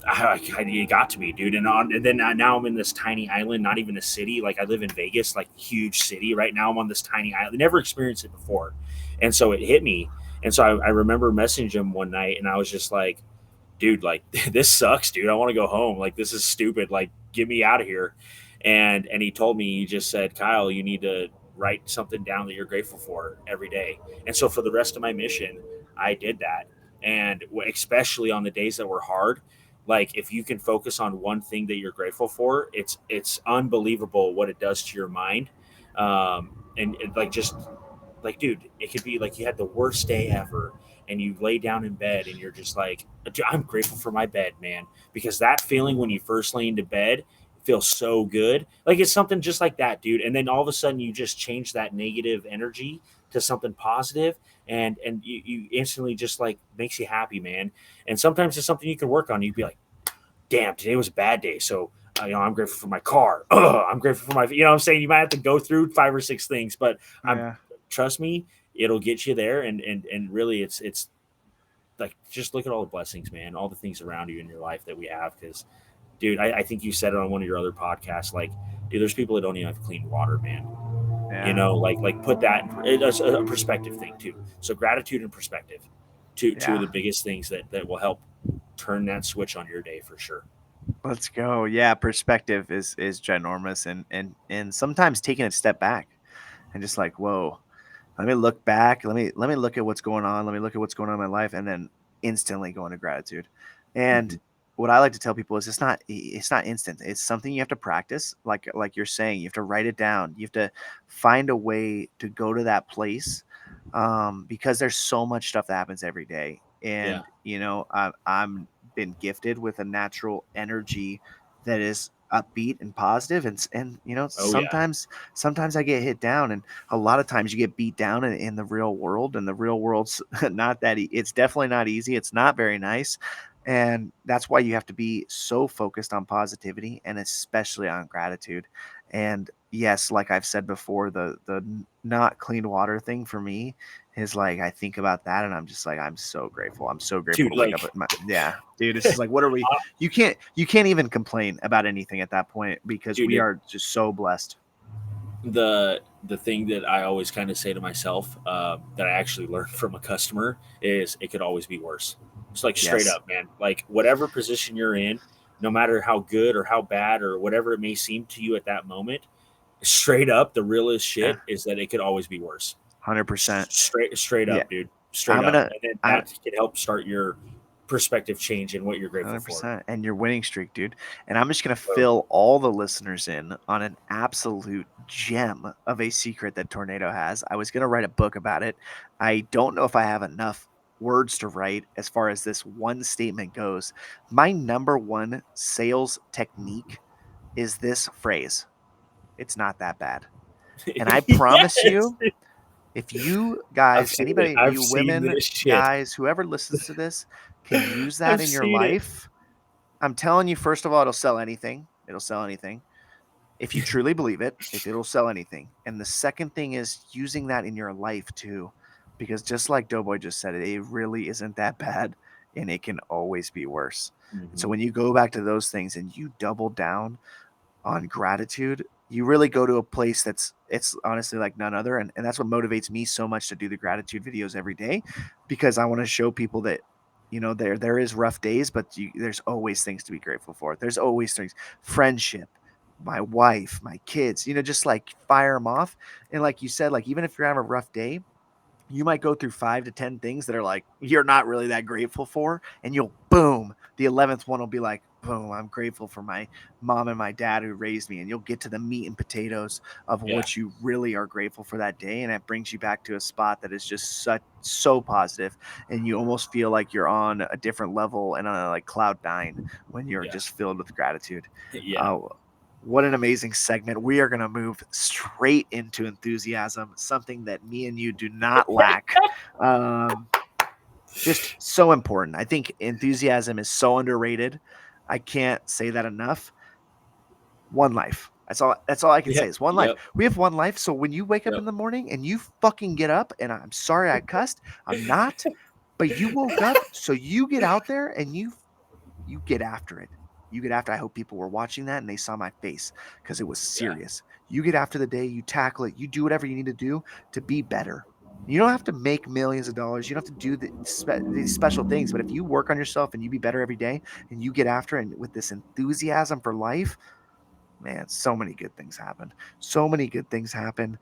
it got to me, dude. And then now I'm in this tiny island, not even a city. Like I live in Vegas, like huge city. Right now I'm on this tiny island. Never experienced it before, and so it hit me. And so I remember messaging him one night, and I was just like, dude, like this sucks, dude. I want to go home. Like this is stupid. Like get me out of here. And he told me, he just said, Kyle, you need to write something down that you're grateful for every day. And so for the rest of my mission, I did that. And especially on the days that were hard, like if you can focus on one thing that you're grateful for, it's unbelievable what it does to your mind. And like just like dude, it could be like you had the worst day ever and you lay down in bed and you're just like, I'm grateful for my bed, man, because that feeling when you first lay into bed feels so good. Like it's something just like that, dude. And then all of a sudden you just change that negative energy to something positive, and you instantly just like makes you happy, man. And sometimes it's something you can work on. You'd be like, damn, today was a bad day. So, I'm grateful for my car. I'm grateful for my, what I'm saying? You might have to go through 5 or 6 things, but I'm, Yeah. trust me, it'll get you there. And really it's like, just look at all the blessings, man, all the things around you in your life that we have. Cause dude, I think you said it on one of your other podcasts. Like, dude, there's people that don't even have clean water, man. Yeah. Like put that, it's a perspective thing too. So gratitude and perspective, two of Yeah. the biggest things that will help turn that switch on your day for sure. Let's go. Yeah, perspective is ginormous, and sometimes taking a step back and just like, whoa, let me look back. Let me look at what's going on. Let me look at what's going on in my life, and then instantly go into gratitude. And Hmm. what I like to tell people is it's not instant. It's something you have to practice. Like you're saying, you have to write it down. You have to find a way to go to that place, because there's so much stuff that happens every day. Yeah. And I'm been gifted with a natural energy that is upbeat and positive, and Oh yeah. sometimes I get hit down, and a lot of times you get beat down in the real world, and the real world's not that it's definitely not easy. It's not very nice, and that's why you have to be so focused on positivity and especially on gratitude. And yes, like I've said before, the not clean water thing for me is like, I think about that and I'm just like, I'm so grateful. I'm so grateful Dude, to wake up like, at yeah, dude, it's just like, what are we? You can't even complain about anything at that point because dude, we are just so blessed. the thing that I always kind of say to myself, that I actually learned from a customer, is it could always be worse. It's like straight Yes. up, man. Like whatever position you're in, no matter how good or how bad or whatever it may seem to you at that moment, straight up, the realest Yeah. shit is that it could always be worse. 100%. Straight Yeah. up, dude. Straight I'm up, gonna and then I'm that can help start your perspective change and what you're grateful for. 100%. And your winning streak, dude. And I'm just going to Boom. fill all the listeners in on an absolute gem of a secret that Tornado has. I was going to write a book about it. I don't know if I have enough words to write as far as this one statement goes. My number one sales technique is this phrase: it's not that bad. And I promise Yes, you, if you I've guys, seen it. anybody, I've you seen women, this shit. guys, whoever listens to this, can use that I've in your seen it. life, I'm telling you, first of all, it'll sell anything. It'll sell anything. If you truly believe it, it'll sell anything. And the second thing is using that in your life too, because just like Doughboy just said, it really isn't that bad and it can always be worse. And so Hmm. when you go back to those things and you double down on gratitude, you really go to a place that's it's honestly like none other. And that's what motivates me so much to do the gratitude videos every day, because I want to show people that there is rough days, but there's always things to be grateful for. There's always things, friendship, my wife, my kids, just like fire them off. And like you said, like even if you're having a rough day, you might go through 5 to 10 things that are like you're not really that grateful for, and you'll boom, the 11th one will be like, boom, I'm grateful for my mom and my dad who raised me. And you'll get to the meat and potatoes of Yeah, what you really are grateful for that day, and it brings you back to a spot that is just so positive, and you almost feel like you're on a different level and on like cloud 9 when you're yeah, just filled with gratitude. yeah. uh, what an amazing segment. We are going to move straight into enthusiasm, something that me and you do not lack. Um, just so important. I think enthusiasm is so underrated. I can't say that enough. One life. That's all I can say Yep. is one life. Yep. We have one life. So when you wake up Yep. in the morning and you fucking get up, and I'm sorry I cussed, I'm not, but you woke up, so you get out there and you get after it. You get after. I hope people were watching that and they saw my face because it was Yeah. serious. You get after the day, you tackle it, you do whatever you need to do to be better. You don't have to make millions of dollars. You don't have to do these special things. But if you work on yourself and you be better every day and you get after it and with this enthusiasm for life, man, so many good things happen. So many good things happen.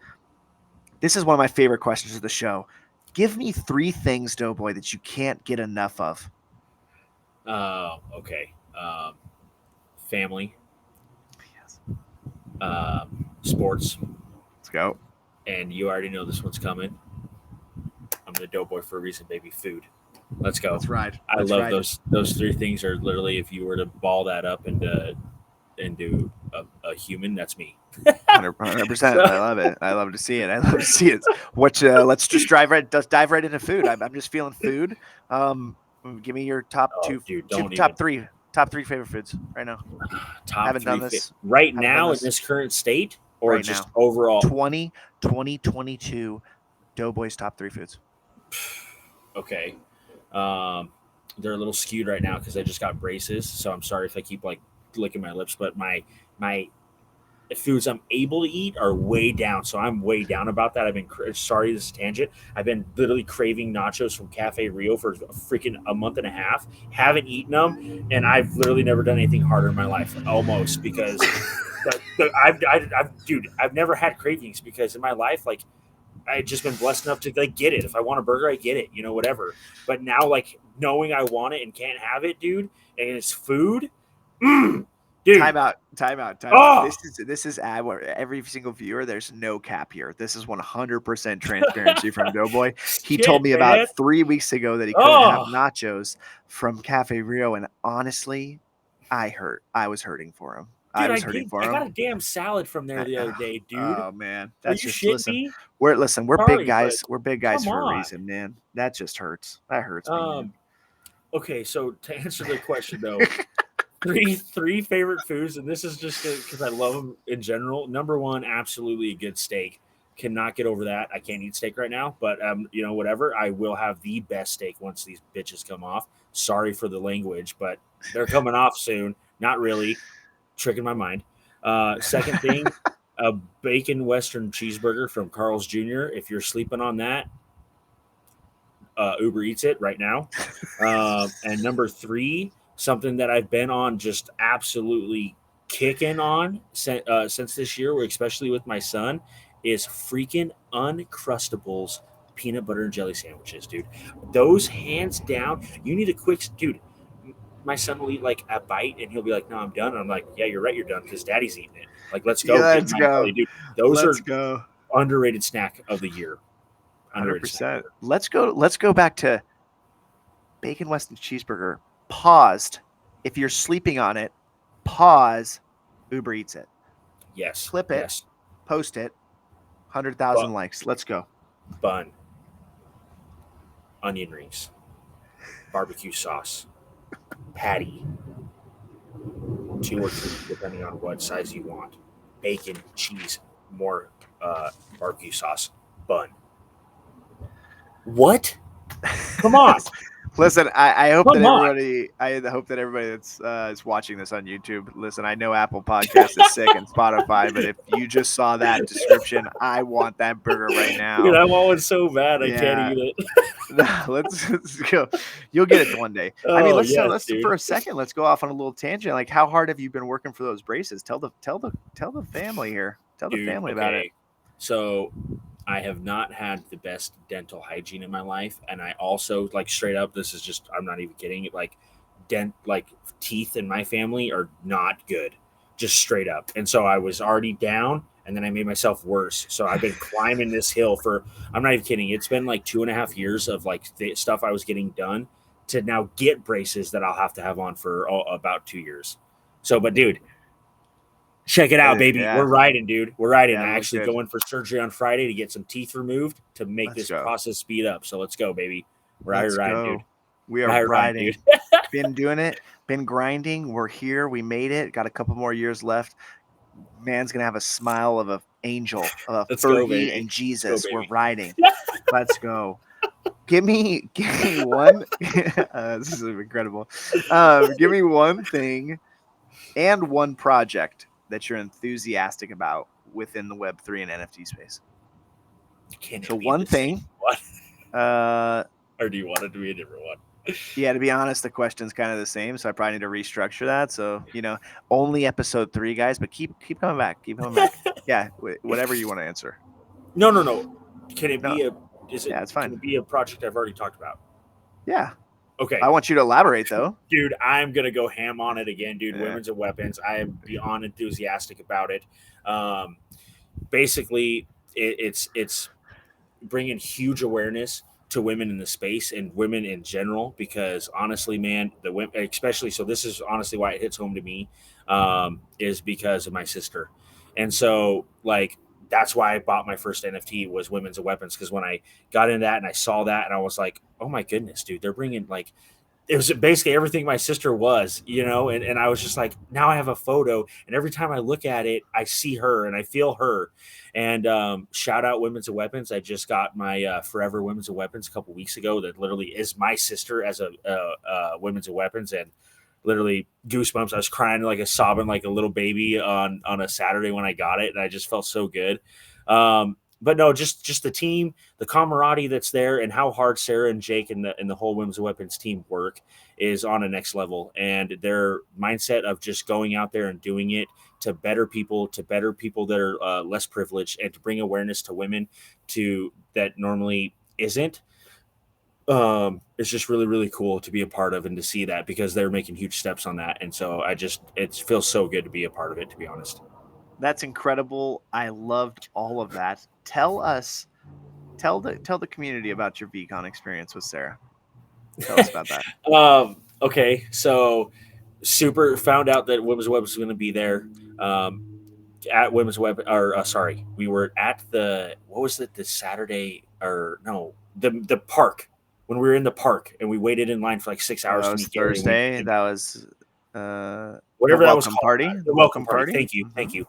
This is one of my favorite questions of the show. Give me 3 things, Doughboy, that you can't get enough of. Okay. Family, Yes. sports, Let's go. and you already know this one's coming. I'm the Doughboy for a reason, baby. Food. Let's go. Let's ride. I Let's love ride. those three things. Are literally, if you were to ball that up into a human, that's me. 100%. So, I love it. I love to see it. I love to see it. What? Let's just dive right into food. I'm just feeling food. Um, Give me your oh, dude, don't even top three favorite foods right now. top Haven't done three this. right Haven't done now in this this current state, or right just now. overall. 2022 Doughboy's top 3 foods. Okay. Um, they're a little skewed right now because I just got braces, so I'm sorry if I keep like licking my lips. But my foods I'm able to eat are way down, so I'm way down about that. I've been sorry, this is a tangent. I've been literally craving nachos from Cafe Rio for freaking a month and a half. Haven't eaten them, and I've literally never done anything harder in my life, almost because. Dude, I've never had cravings because in my life, like I just been blessed enough to like get it. If I want a burger, I get it, whatever. But now, like knowing I want it and can't have it, dude, and it's food, mm, dude. Time out, time out, time out. Oh, This is ad where every single viewer. There's no cap here. This is 100% transparency from Doughboy. He told shit, me about man. 3 weeks ago that he couldn't have Oh, nachos from Cafe Rio, and honestly, I was hurting for him. I dude, was hurting I for got him. a damn salad from there the other day, dude. Oh man, Are that's you just shitting listen. me? We're big Sorry, but guys. We're big guys come for a on. reason, man. That just hurts. That hurts me, man. Um, okay, so to answer the question though, three favorite foods, and this is just because I love them in general. Number one, absolutely a good steak. Cannot get over that. I can't eat steak right now, but whatever. I will have the best steak once these bitches come off. Sorry for the language, but they're coming off soon. Not really. Tricking my mind. Second thing, a bacon Western cheeseburger from Carl's Jr. If you're sleeping on that, Uber Eats it right now. And number three, something that I've been on just absolutely kicking on since this year, especially with my son, is freaking Uncrustables peanut butter and jelly sandwiches, dude. Those hands down, you need a quick, dude. My son will eat like a bite and he'll be like, "No, I'm done." And I'm like, "Yeah, you're right, you're done because Daddy's eating it. Like, let's Yeah, go get let's my go. belly, dude." Those Let's are go. underrated snack of the year. Underrated snack of 100%. the year. Let's go. Let's go back to bacon Weston cheeseburger. Paused. If you're sleeping on it, pause. Uber Eats it. Yes, Clip it. yes. Post it. But 100,000 likes. Let's go. bun, onion rings, barbecue sauce, patty, two or three, depending on what size you want. Bacon, cheese, more barbecue sauce, bun. What? Come on. Listen, I hope that Come on. everybody. I hope that everybody that's is watching this on YouTube. Listen, I know Apple Podcast is sick and Spotify, but if you just saw that description, I want that burger right Dude, now. I want one so bad I can't Yeah, eat it. let's go. You'll get it one day. I mean, Oh, yes, let's dude. for a second. Let's go off on a little tangent. Like, how hard have you been working for those braces? Tell the family here. Tell the Dude, family about it. okay. So I have not had the best dental hygiene in my life. And I also, like, straight up, this is just, I'm not even kidding. Like, like, teeth in my family are not good, just straight up. And so I was already down. And then I made myself worse. So I've been climbing this hill for, I'm not even kidding. It's been like 2.5 years of like stuff I was getting done to now get braces that I'll have to have on for about 2 years. So, but dude, check it out, baby. We're Yeah, riding, dude. We're riding. yeah, I look actually good. going for surgery on Friday to get some teeth removed to make Let's this go. process speed up. So let's go, baby. We're out here Let's riding, dude. go. We We're are out here riding, dude. riding. been doing it, been grinding. We're here. We made it. Got a couple more years left. Man's gonna have a smile of an angel, of Let's a go, Fergie baby. and Let's go, Jesus. We're baby. riding. Let's go. Give me one. This is incredible. Give me one thing and one project that you're enthusiastic about within the Web3 and NFT space. Can So it be one the same thing. one? Uh, Or do you want it to be a different one? yeah, to be honest, the question's kind of the same, so I probably need to restructure that. So only episode 3, guys, but keep coming back. Keep coming back. Yeah, whatever you want to answer. No, no, no. Can it No, be a? Is it? yeah, it's Can fine. it be a project I've already talked about? Yeah, I Okay, want you to elaborate though. dude, I'm gonna go ham on it again, dude. Yeah. Women's and weapons. I am beyond enthusiastic about it. Um, Basically, it's bringing huge awareness to women in the space and women in general, because honestly, man, the women especially, so this is honestly why it hits home to me, is because of my sister. And so like that's why I bought my first NFT was women's and weapons, because when I got into that and I saw that and I was like, oh my goodness, dude, they're bringing like, it was basically everything my sister was, and I was just like, now I have a photo, and every time I look at it, I see her and I feel her. And shout out Women's and Weapons. I just got my Forever Women's and Weapons a couple weeks ago. That literally is my sister as a Women's and Weapons, and literally goosebumps. I was crying like a sobbing like a little baby on a Saturday when I got it, and I just felt so good. But no, just the team, the camaraderie that's there, and how hard Sarah and Jake and the whole Women's Weapons team work is on a next level. And their mindset of just going out there and doing it to better people that are less privileged, and to bring awareness to women to that normally isn't. It's just really really cool to be a part of and to see that, because they're making huge steps on that. And so it feels so good to be a part of it, to be honest. That's incredible. I loved all of that. Tell the community about your VCon experience with Sarah. Tell us about that. Okay, so super found out that Women's Web was going to be there. Um, at Women's Web, or sorry, we were at the, what was it, the Saturday, or no, the park, when we were in the park and we waited in line for like 6 hours That to was meet Gary. And Thursday. That was the whatever that was welcome called. party. The The welcome welcome party. party. Thank you, thank you.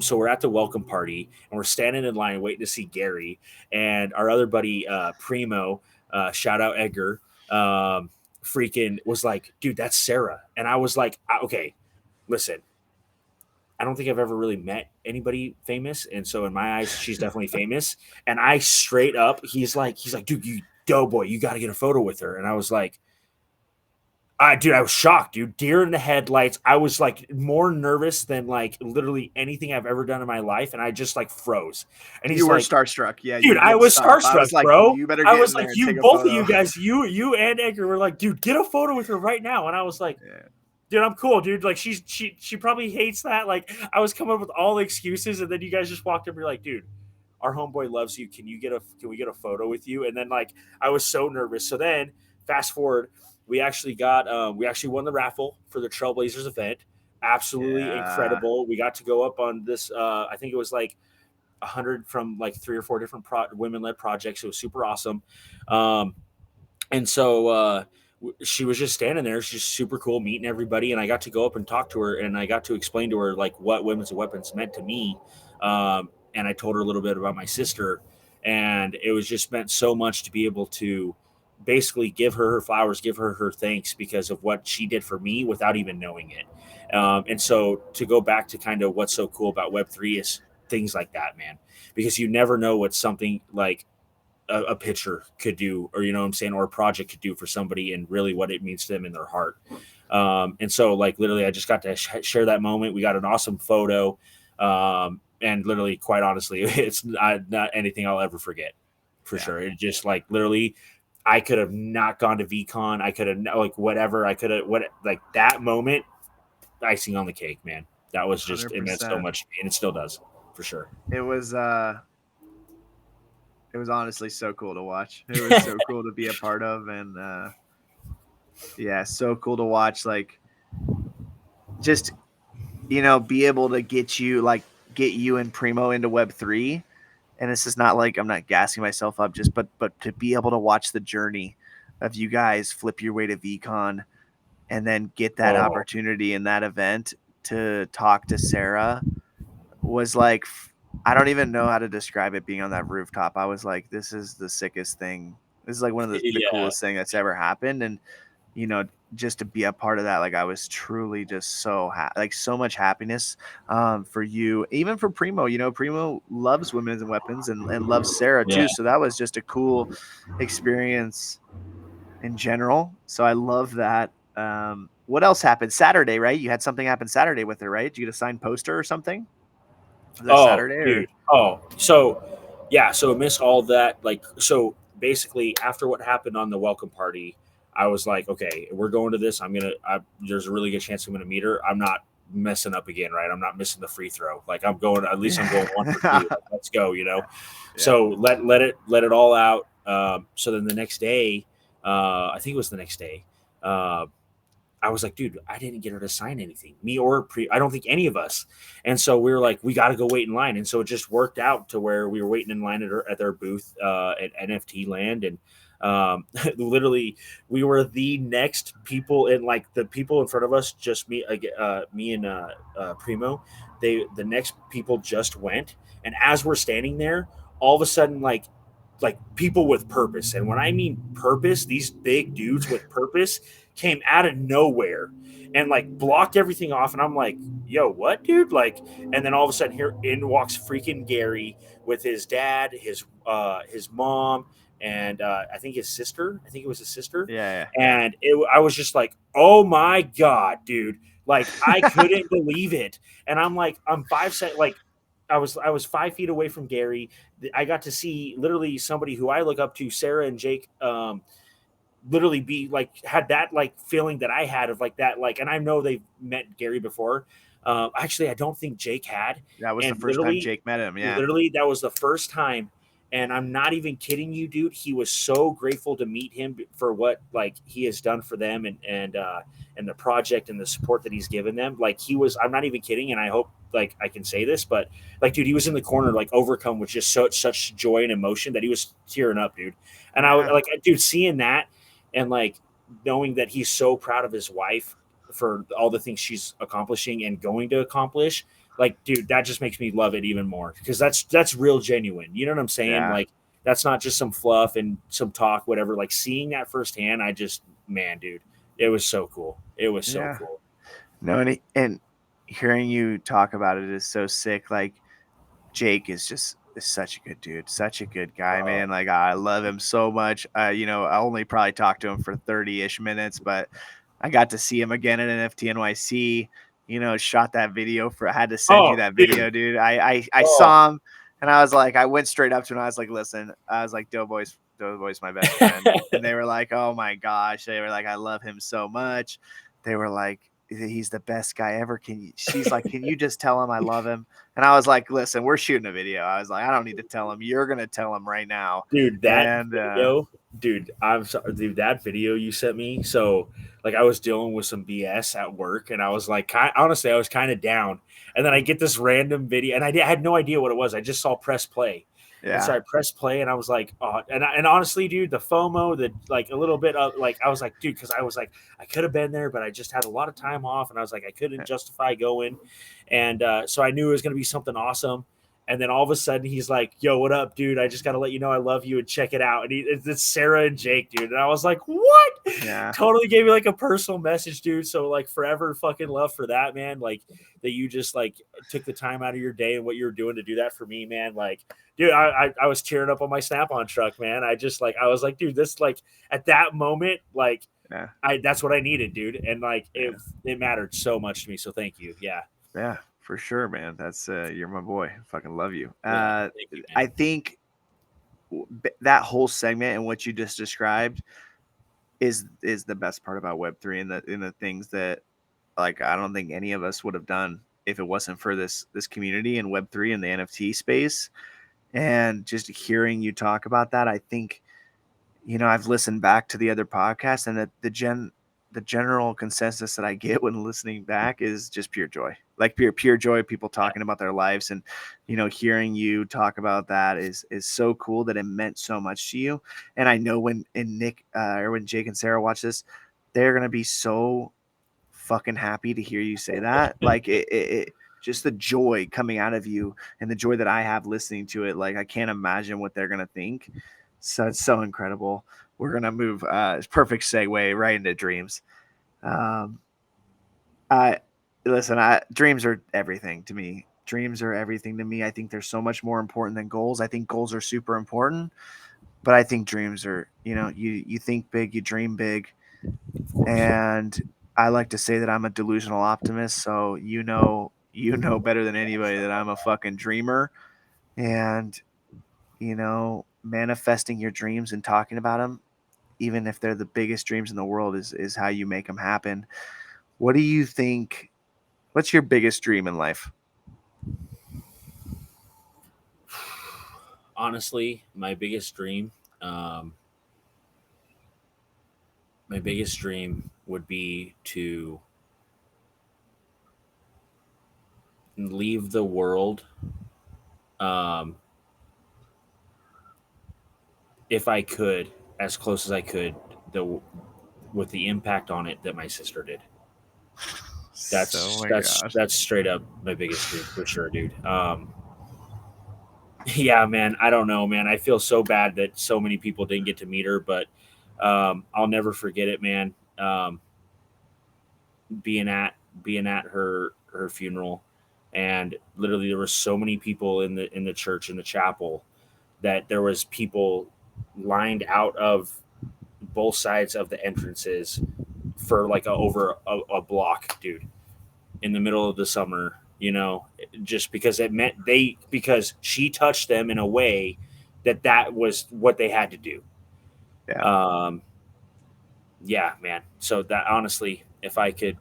So we're at the welcome party and we're standing in line waiting to see Gary and our other buddy Primo. Shout out Edgar. Freaking was like, dude, that's Sarah, and I was like, okay, listen. I don't think I've ever really met anybody famous, and so in my eyes, she's definitely famous. And I straight up, he's like, dude, you Doughboy, you got to get a photo with her. And I was like, dude, I was shocked, dude. Deer in the headlights. I was like more nervous than like literally anything I've ever done in my life, and I just like froze. And You he's were like, starstruck. Yeah, dude, you I wouldn't was stop. I starstruck, was like, bro. you better I get was in like, there and you, take a both of photo. you guys, you and Edgar were like, dude, get a photo with her right now. And I was like, Yeah. dude, I'm cool, dude. Like she probably hates that. Like I was coming up with all the excuses, and then you guys just walked up and were like, dude, our homeboy loves you. Can we get a photo with you? And then like I was so nervous. So then fast forward, we actually won the raffle for the Trailblazers event. Absolutely Yeah. incredible. We got to go up on this. I think it was like 100 from like three or four different women led projects. It was super awesome. Um, and so she was just standing there. She's super cool, meeting everybody, and I got to go up and talk to her, and I got to explain to her like what Women's Weapons meant to me. And I told her a little bit about my sister, and it was just meant so much to be able to basically give her her flowers, give her her thanks because of what she did for me without even knowing it. And so to go back to kind of what's so cool about Web3 is things like that, man, because you never know what something like a picture could do, or you know what I'm saying, or a project could do for somebody, and really what it means to them in their heart. And so like literally I just got to share that moment. We got an awesome photo. And literally, quite honestly, it's not anything I'll ever forget, for Yeah. sure. It just like literally, I could have not gone to VCon. I could have like whatever. I could have what like that moment, icing on the cake, man. That was just, it meant so 100%. much, and it still does, for sure. It was honestly so cool to watch. It was so cool to be a part of, and yeah, so cool to watch. Like, just be able to get you and Primo into Web3. And this is not like I'm not gassing myself up, just but to be able to watch the journey of you guys flip your way to VCon, and then get that Oh, opportunity in that event to talk to Sarah was like, I don't even know how to describe it being on that rooftop. I was like, this is the sickest thing. This is like one of the yeah, coolest thing that's ever happened. And, you know, just to be a part of that, like I was truly just so like so much happiness for you, even for Primo. You know, Primo loves women's and weapons and loves Sarah yeah. too. So that was just a cool experience in general. So I love that. What else happened Saturday? Right, you had something happen Saturday with her, right? Did you get a signed poster or something? Was that Oh, Saturday or? dude. Oh, so yeah, so miss all that. Like, so basically, after what happened on the welcome party, I was like, okay, we're going to this. There's a really good chance I'm gonna meet her. I'm not messing up again, right? I'm not missing the free throw. Like, I'm going. At least I'm going one for two. Like, let's go. Yeah, So let it all out. So then the next day, I think it was the next day. Uh, I was like, dude, I didn't get her to sign anything, me or I don't think any of us. And so we were like, we got to go wait in line. And so it just worked out to where we were waiting in line at their booth at NFT Land, and literally we were the next people in, like, the people in front of us, just me and Primo. The next people just went, and as we're standing there, all of a sudden, like people with purpose. And when I mean purpose, these big dudes with purpose came out of nowhere and like blocked everything off. And I'm like, yo, what, dude? Like, and then all of a sudden here in walks freaking Gary with his dad, his mom, and I think his sister. I think it was his sister. yeah, And I was just like, oh my god, dude! Like, I yeah. couldn't believe it. And I'm like, I'm 5 cent like. I was 5 feet away from Gary. I got to see literally somebody who I look up to, Sarah and Jake, literally be like, had that like feeling that I had of like that, like, and I know they've met Gary before. Actually, I don't think Jake had, That was the and first time Jake met him. Yeah, literally that was the first time. And I'm not even kidding you, dude. He was so grateful to meet him for what like he has done for them, and the project and the support that he's given them. Like, he was, I'm not even kidding, and I hope like I can say this, but like, dude, he was in the corner, like overcome with just such joy and emotion that he was tearing up, dude. And I was yeah, like, dude, seeing that, and like knowing that he's so proud of his wife for all the things she's accomplishing and going to accomplish, like, dude, that just makes me love it even more, because that's real genuine. You know what I'm saying? yeah, Like, that's not just some fluff and some talk, whatever. Like, seeing that firsthand, man, dude, it was so cool. It was so yeah. cool. No, and hearing you talk about it is so sick. Like Jake is such a good dude, such a good guy, Uh, man. Like I love him so much. You know, I only probably talked to him for 30-ish minutes, but I got to see him again at NFT NYC. You know, shot that video for. I had to send you oh, that video, dude. dude. I Oh, saw him and I was like, I went straight up to him. I was like, listen, I was like, Doughboy's my best friend, and they were like, oh my gosh, they were like, I love him so much. They were like, he's the best guy ever. She's like, can you just tell him I love him? And I was like, listen, we're shooting a video. I was like, I don't need to tell him. You're going to tell him right now. dude, that And video, dude, I'm sorry, dude, that video you sent me. So, like, I was dealing with some BS at work, and I was like, honestly, I was kind of down. And then I get this random video, and I had no idea what it was. I just saw press play. And so yeah, I pressed play, and I was like, oh, and honestly, dude, the FOMO, the like a little bit of like, I was like, dude, because I was like, I could have been there, but I just had a lot of time off, and I was like, I couldn't justify going, and so I knew it was going to be something awesome. And then all of a sudden he's like, "Yo, what up, dude? I just got to let you know I love you and check it out." And it's Sarah and Jake, dude. And I was like, "What?" yeah, Totally gave me like a personal message, dude. So like, forever fucking love for that, man. Like, that you just like took the time out of your day and what you were doing to do that for me, man. Like, dude, I was cheering up on my Snap-on truck, man. I was like, dude, this, like, at that moment, like, yeah, I that's what I needed, dude. And like, yeah, it mattered so much to me. So thank you. Yeah. yeah, for sure, man. That's you're my boy. I fucking love you. Yeah. Thank you, man. I think that whole segment and what you just described is the best part about Web3 and the things that like I don't think any of us would have done if it wasn't for this community in Web3 and the NFT space. And just hearing you talk about that, I think, you know, I've listened back to the other podcasts and the general consensus that I get when listening back is just pure joy. Like pure joy, people Yeah. talking about their lives. And, you know, hearing you talk about that is so cool that it meant so much to you. And I know when Nick or when Jake and Sarah watch this, they're gonna be so fucking happy to hear you say that. Like it just the joy coming out of you and the joy that I have listening to it. Like I can't imagine what they're gonna think. So it's so incredible. We're gonna move. Perfect segue right into dreams. Um, I listen. Dreams are everything to me. Dreams are everything to me. I think they're so much more important than goals. I think goals are super important, but I think dreams are. You think big, you dream big, Of course. and I like to say that I'm a delusional optimist. So you know better than anybody that I'm a fucking dreamer, and manifesting your dreams and talking about them, even if they're the biggest dreams in the world, is how you make them happen. What do you think? What's your biggest dream in life? Honestly, um, my biggest dream would be to leave the world, um, if I could, as close as I could, the with the impact on it that my sister did. Oh my That's gosh. that's straight up my biggest dream for sure, dude. Yeah, man. I don't know, man. I feel so bad that so many people didn't get to meet her, but I'll never forget it, man. Being at being at her funeral, and literally there were so many people in the church, in the chapel, that there was people lined out of both sides of the entrances for like over a block, dude, in the middle of the summer, just because it meant because she touched them in a way that was what they had to do. Yeah. Um, yeah, man. So that, honestly, if I could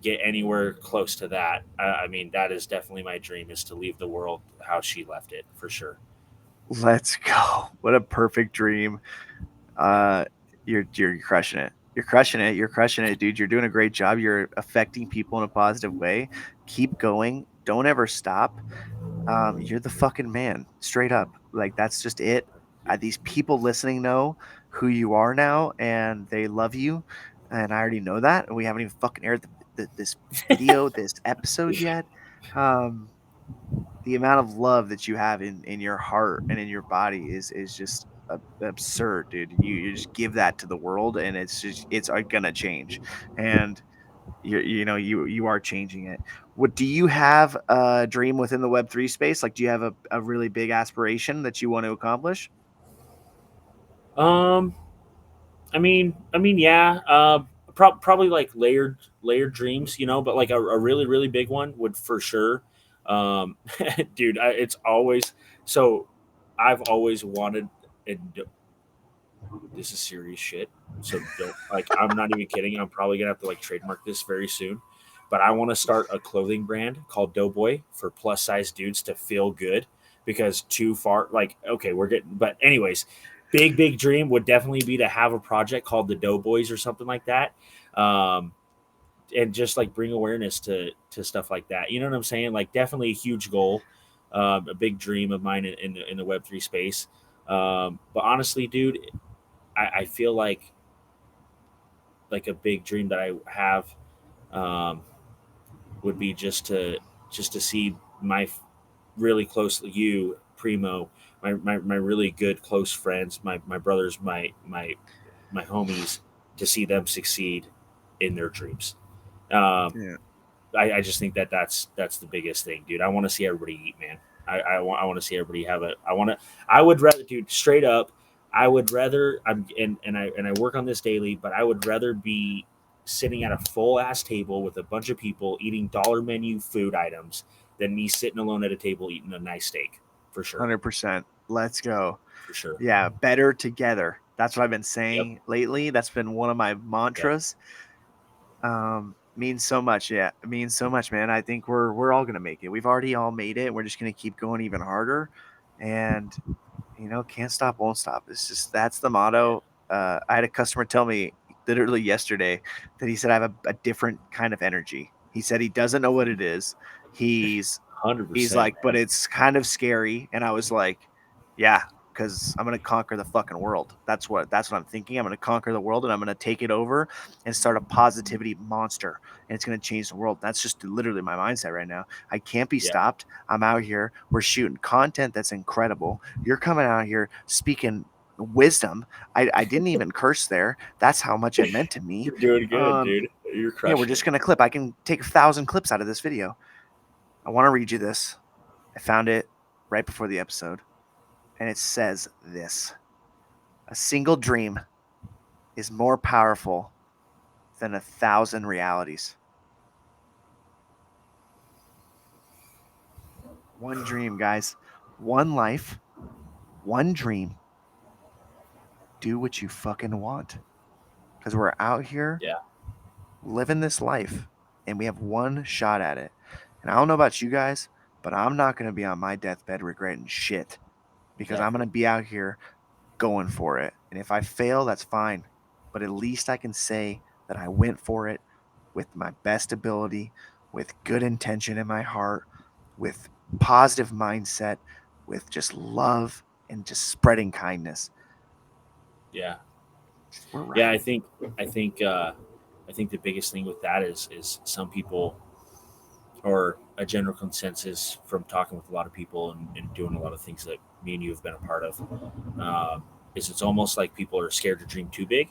get anywhere close to that, I mean, that is definitely my dream, is to leave the world how she left it, for sure. Let's go. What a perfect dream. Uh, you're crushing it. You're crushing it. You're crushing it, dude. You're doing a great job. You're affecting people in a positive way. Keep going. Don't ever stop. You're the fucking man, straight up. Like that's just it. These people listening know who you are now, and they love you. And I already know that. And we haven't even fucking aired this video, this episode yet. Um, the amount of love that you have in your heart and in your body is just absurd, dude. You just give that to the world, and it's gonna change. And you are changing it. What do you have a dream within the Web3 space? Like, do you have a really big aspiration that you want to accomplish? Um, yeah. Probably like layered dreams, but like a really really big one would for sure. Um, dude, it's always so. I've always wanted, and this is serious shit. So don't, like, I'm not even kidding. I'm probably gonna have to like trademark this very soon. But I want to start a clothing brand called Doughboy for plus size dudes to feel good, because too far, like, okay, we're getting, but anyways, big dream would definitely be to have a project called the Doughboys or something like that. Um, and just like bring awareness to stuff like that. You know what I'm saying? Like, definitely a huge goal, a big dream of mine in the Web3 space. But honestly, dude, I feel like a big dream that I have, um, would be just to see my really close, you, Primo, my really good close friends, my brothers, my homies, to see them succeed in their dreams. Um, Yeah. I just think that's the biggest thing, dude. I want to see everybody eat, man. I want to see everybody have it. I would rather, dude, straight up. I would rather, and I work on this daily, but I would rather be sitting at a full ass table with a bunch of people eating dollar menu food items than me sitting alone at a table eating a nice steak, for sure, 100%. Let's go. for sure. Yeah, better together. That's what I've been Yep, saying lately. That's been one of my yep. mantras. Means so much. Yeah, it means so much, man. I think we're all gonna make it. We've already all made it. We're just gonna keep going even harder, and can't stop, won't stop. It's just that's the motto. I had a customer tell me literally yesterday that he said I have a different kind of energy. He said he doesn't know what it is. He's Hundred he's percent, like, but man. it's kind of scary. And I was like, yeah. because I'm gonna conquer the fucking world. That's what I'm thinking. I'm gonna conquer the world and I'm gonna take it over and start a positivity monster, and it's gonna change the world. That's just literally my mindset right now. I can't be Yeah. stopped. I'm out here. We're shooting content that's incredible. You're coming out here speaking wisdom. I didn't even curse there. That's how much it meant to me. You're doing good, Um, dude. You're yeah, we're crushing just it. gonna clip. I can take 1,000 clips out of this video. I want to read you this. I found it right before the episode, and it says this: a single dream is more powerful than 1,000 realities. One dream, guys. One life, one dream. Do what you fucking want. Because we're out here Yeah. living this life, and we have one shot at it. And I don't know about you guys, but I'm not going to be on my deathbed regretting shit, because I'm going Exactly. to be out here going for it. And if I fail, that's fine. But at least I can say that I went for it with my best ability, with good intention in my heart, with positive mindset, with just love and just spreading kindness. Yeah. We're Yeah. riding. I think. I think the biggest thing with that is some people, or a general consensus from talking with a lot of people and doing a lot of things that me and you have been a part of, is it's almost like people are scared to dream too big,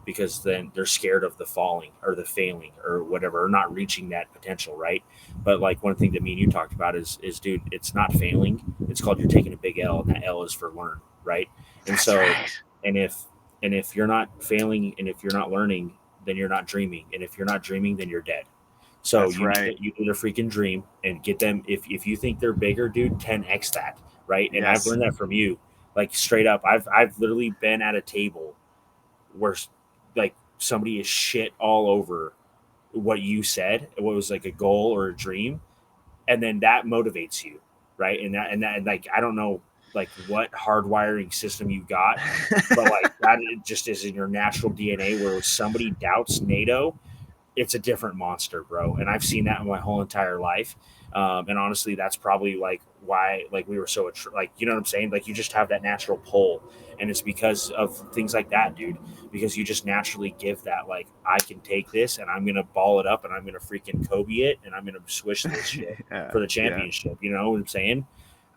because then they're scared of the falling or the failing or whatever, or not reaching that potential, right? But like one thing that me and you talked about is dude, it's not failing. It's called you're taking a big L, and that L is for learn, right? And That's so, right. and if you're not failing and if you're not learning, then you're not dreaming. And if you're not dreaming, then you're dead. So That's right. you need a freaking dream and get them. If you think they're bigger, dude, 10x that, right? And I've Yes. learned that from you, like straight up. I've literally been at a table where like somebody is shit all over what you said, what was like a goal or a dream, and then that motivates you, right? And like I don't know like what hardwiring system you got, but like that it just is in your natural DNA where somebody doubts NATO, it's a different monster, bro. And I've seen that in my whole entire life. And honestly, that's probably like why, like we were so like, you know what I'm saying? Like you just have that natural pull, and it's because of things like that, dude. Because you just naturally give that, like, I can take this and I'm gonna ball it up and I'm gonna freaking Kobe it and I'm gonna swish this shit Yeah. for the Yeah. championship. You know what I'm saying?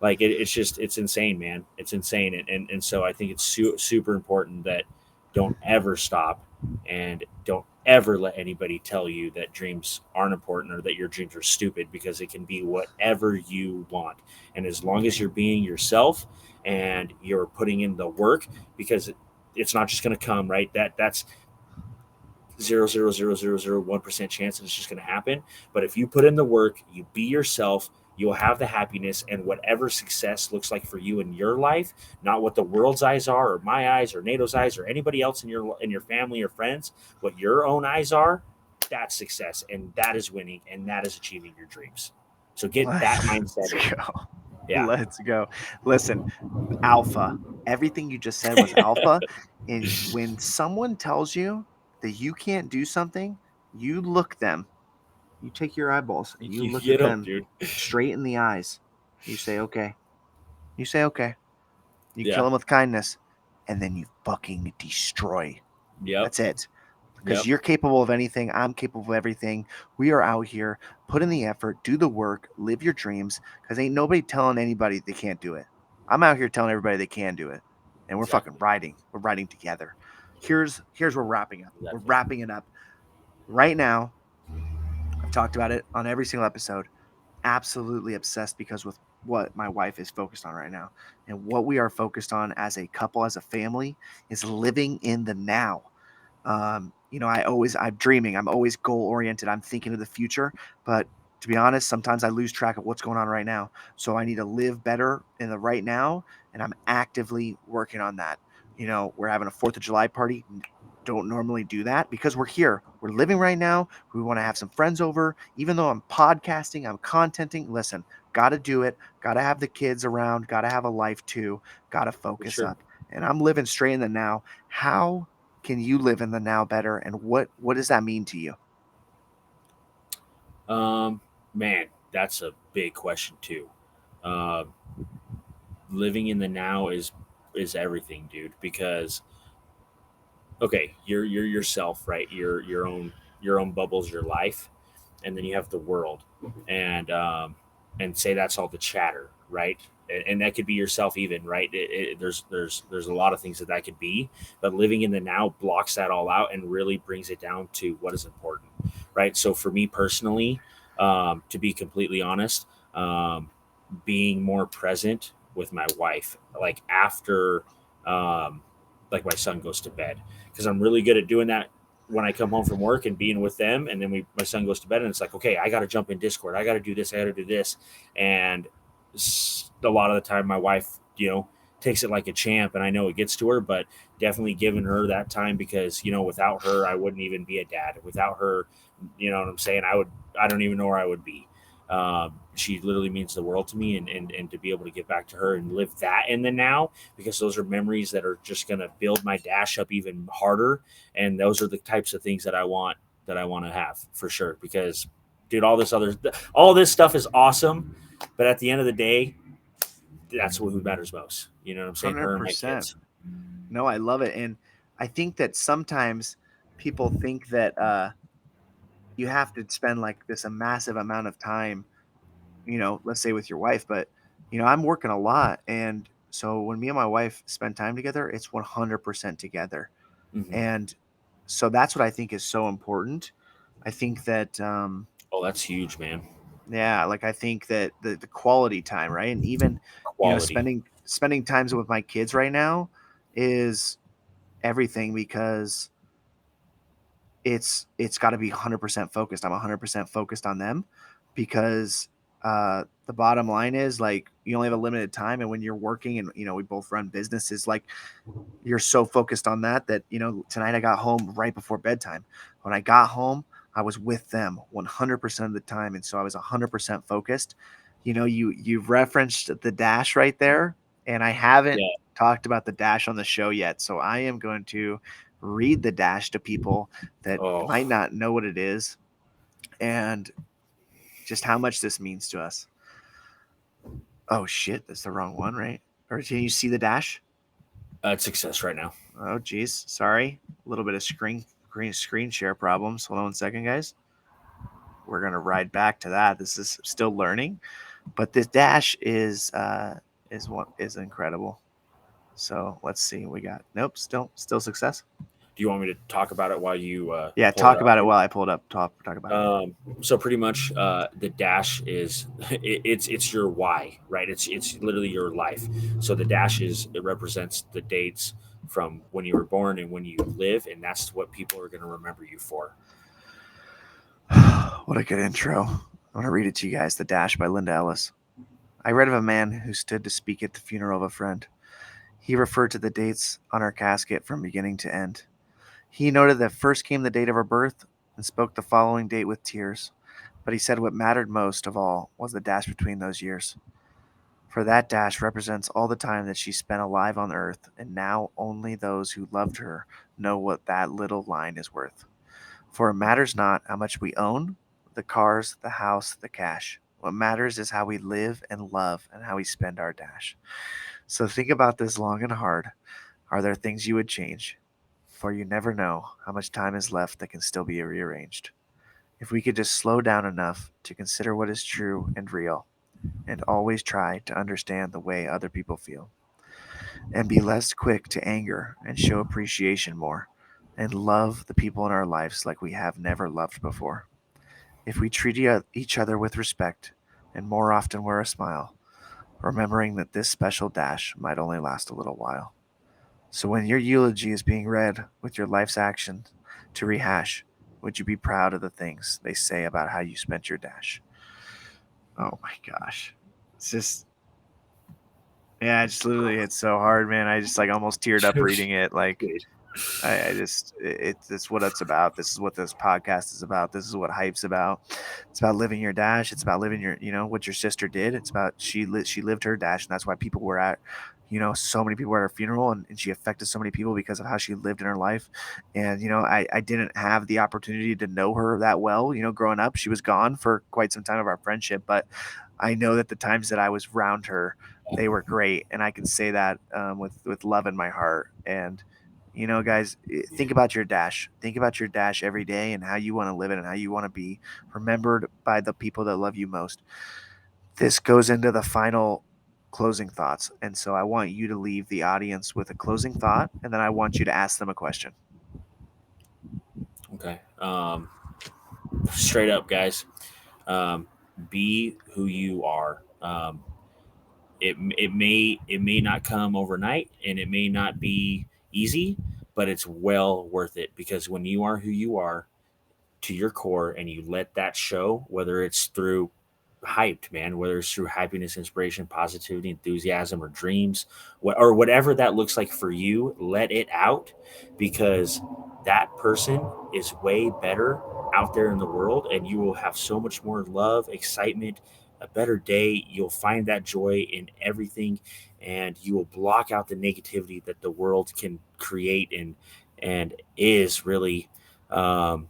Like it's just it's insane, man. It's insane, and so I think it's super important that don't ever stop, and don't ever let anybody tell you that dreams aren't important or that your dreams are stupid, because it can be whatever you want. And as long as you're being yourself and you're putting in the work, because it's not just going to come, right? That's 0.00001% chance that it's just going to happen. But if you put in the work, you be yourself, you'll have the happiness, and whatever success looks like for you in your life, not what the world's eyes are, or my eyes, or NATO's eyes, or anybody else in your family or friends, what your own eyes are, that's success, and that is winning, and that is achieving your dreams. So get that mindset Let's in. go. Yeah. Let's go. Listen, alpha. Everything you just said was alpha. And when someone tells you that you can't do something, you look them, you take your eyeballs and you You look get at them, them dude. straight in the eyes. You say, okay. You say, okay. You kill Yeah. them with kindness, and then you fucking destroy. Yep. That's it. Because Yep. you're capable of anything. I'm capable of everything. We are out here. Put in the effort, do the work, live your dreams. Because ain't nobody telling anybody they can't do it. I'm out here telling everybody they can do it, and we're fucking Exactly. riding. We're riding together. Here's where we're wrapping up. We're Exactly. wrapping it up right now. I've talked about it on every single episode. Absolutely obsessed because with what my wife is focused on right now, and what we are focused on as a couple, as a family, is living in the now. I'm dreaming. I'm always goal oriented. I'm thinking of the future, but to be honest, sometimes I lose track of what's going on right now. So I need to live better in the right now, and I'm actively working on that. We're having a 4th of July party. Don't normally do that because we're here. We're living right now. We want to have some friends over. Even though I'm podcasting, I'm contenting. Listen, got to do it. Got to have the kids around. Got to have a life too. Got to For focus sure. up. And I'm living straight in the now. How can you live in the now better, and what does that mean to you? Um, Man, that's a big question too. Um, Living in the now is is everything, dude. Because okay, you're yourself, right? Your own bubble's your life, and then you have the world, and say that's all the chatter, right? And that could be yourself, even, right? There's a lot of things that could be, but living in the now blocks that all out and really brings it down to what is important, right? So for me personally, to be completely honest, being more present with my wife, like after um, like my son goes to bed, because I'm really good at doing that when I come home from work and being with them, and then my son goes to bed, and it's like, okay, I got to jump in Discord, I got to do this, I got to do this, and a lot of the time my wife, takes it like a champ, and I know it gets to her, but definitely giving her that time, because without her I wouldn't even be a dad. Without her, you know what I'm saying, I don't even know where I would be. She literally means the world to me, and to be able to get back to her and live that in the now, because those are memories that are just going to build my dash up even harder, and those are the types of things that I want to have for sure. Because, dude, all this stuff is awesome, but at the end of the day, that's who matters most. You know what I'm saying? Her and my 100%. kids. No, I love it. And I think that sometimes people think that you have to spend like this a massive amount of time, let's say with your wife, but I'm working a lot. And so when me and my wife spend time together, it's 100% together. Hmm. And so that's what I think is so important. I think that Oh, that's huge, man. yeah, like I think that the quality time, right? And even, Quality. spending times with my kids right now is everything, because it's got to be 100% focused. I'm 100% focused on them, because the bottom line is, like, you only have a limited time, and when you're working, and we both run businesses, like, you're so focused on that tonight I got home right before bedtime. When I got home, I was with them 100% of the time, and so I was 100% focused. You've referenced the dash right there, and I haven't Yeah. talked about the dash on the show yet, so I am going to read the dash to people that Oh, might not know what it is, and just how much this means to us. Oh shit, that's the wrong one, right? Or can you see the dash? it's success right now. Oh, geez. Sorry. A little bit of screen share problems. Hold on 1 second, guys. We're going to ride back to that. This is still learning, but this dash is incredible. So let's see. We got, nope, still success. Do you want me to talk about it while you Yeah, pull it talk up? about it while I pull it up. Talk about it. So pretty much, the dash is it's your why, right? It's literally your life. So the dash it represents the dates from when you were born and when you live, and that's what people are going to remember you for. What a good intro. I want to read it to you guys. The Dash by Linda Ellis. I read of a man who stood to speak at the funeral of a friend. He referred to the dates on her casket from beginning to end. He noted that first came the date of her birth and spoke the following date with tears, but he said what mattered most of all was the dash between those years. For that dash represents all the time that she spent alive on earth, and now only those who loved her know what that little line is worth. For it matters not how much we own, the cars, the house, the cash. What matters is how we live and love and how we spend our dash. So think about this long and hard. Are there things you would change? For you never know how much time is left that can still be rearranged. If we could just slow down enough to consider what is true and real, and always try to understand the way other people feel, and be less quick to anger and show appreciation more, and love the people in our lives like we have never loved before. If we treat each other with respect, and more often wear a smile, remembering that this special dash might only last a little while. So when your eulogy is being read with your life's actions to rehash, would you be proud of the things they say about how you spent your dash? Oh my gosh. It's just, yeah, it's literally, it's so hard, man. I just like almost teared up reading it. Like, Dude. I just it's what it's about. This is what this podcast is about. This is what Hype's about. It's about living your dash. It's about living your, what your sister did. It's about she lived her dash, and that's why people were at, so many people were at her funeral, and she affected so many people because of how she lived in her life. And I didn't have the opportunity to know her that well. Growing up, she was gone for quite some time of our friendship, but I know that the times that I was around her, they were great, and I can say that with love in my heart. And guys, think about your dash. Think about your dash every day and how you want to live it and how you want to be remembered by the people that love you most. This goes into the final closing thoughts, and so I want you to leave the audience with a closing thought, and then I want you to ask them a question. Okay. Straight up, guys. Um, be who you are. It may not come overnight, and it may not be easy, but it's well worth it, because when you are who you are to your core and you let that show, whether it's through hyped, man, whether it's through happiness, inspiration, positivity, enthusiasm, or dreams, or whatever that looks like for you, let it out, because that person is way better out there in the world, and you will have so much more love, excitement, a better day. You'll find that joy in everything, and you will block out the negativity that the world can create and is really, because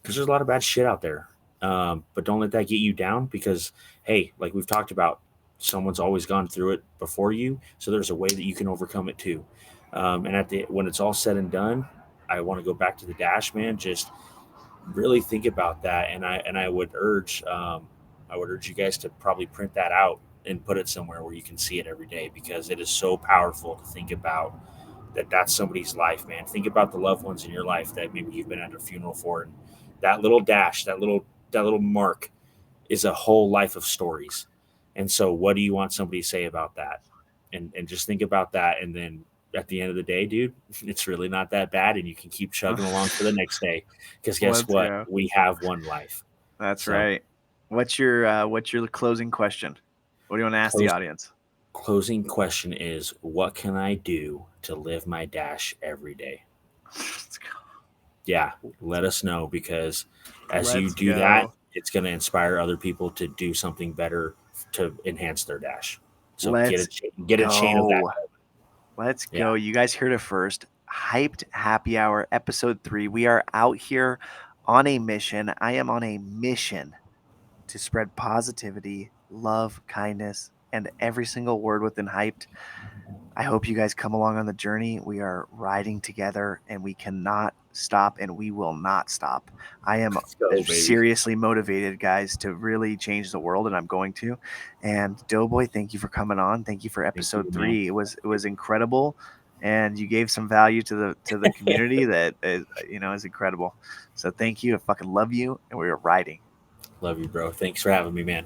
there's a lot of bad shit out there. But don't let that get you down, because, hey, like we've talked about, someone's always gone through it before you. So there's a way that you can overcome it too. And when it's all said and done, I want to go back to the dash, man. Just really think about that. And I would urge you guys to probably print that out and put it somewhere where you can see it every day, because it is so powerful to think about that's somebody's life, man. Think about the loved ones in your life that maybe you've been at a funeral for, and that little dash, that little mark is a whole life of stories. And so, what do you want somebody to say about that? And just think about that, and then at the end of the day, dude, it's really not that bad, and you can keep chugging along for the next day. Because guess Let's what? go. We have one life. That's So, right. What's your closing question? What do you want to ask the close, audience? closing question is, what can I do to live my dash every day? Let's go. Yeah, let us know, because as you Let's do that, go. it's going to inspire other people to do something better to enhance their dash. So Let's get a chain of that. go. Let's Yeah, go. You guys heard it first. Hyped Happy Hour, episode 3. We are out here on a mission. I am on a mission to spread positivity, love, kindness, and every single word within Hyped. I hope you guys come along on the journey. We are riding together and we cannot stop and we will not stop. I am let's go, baby. seriously motivated, guys, to really change the world, and I'm going to. And Doughboy, thank you for coming on. Thank you for Thank episode you, man. 3. It was incredible, and you gave some value to the community that is incredible. So thank you. I fucking love you, and we are riding. Love you, bro. Thanks for having me, man.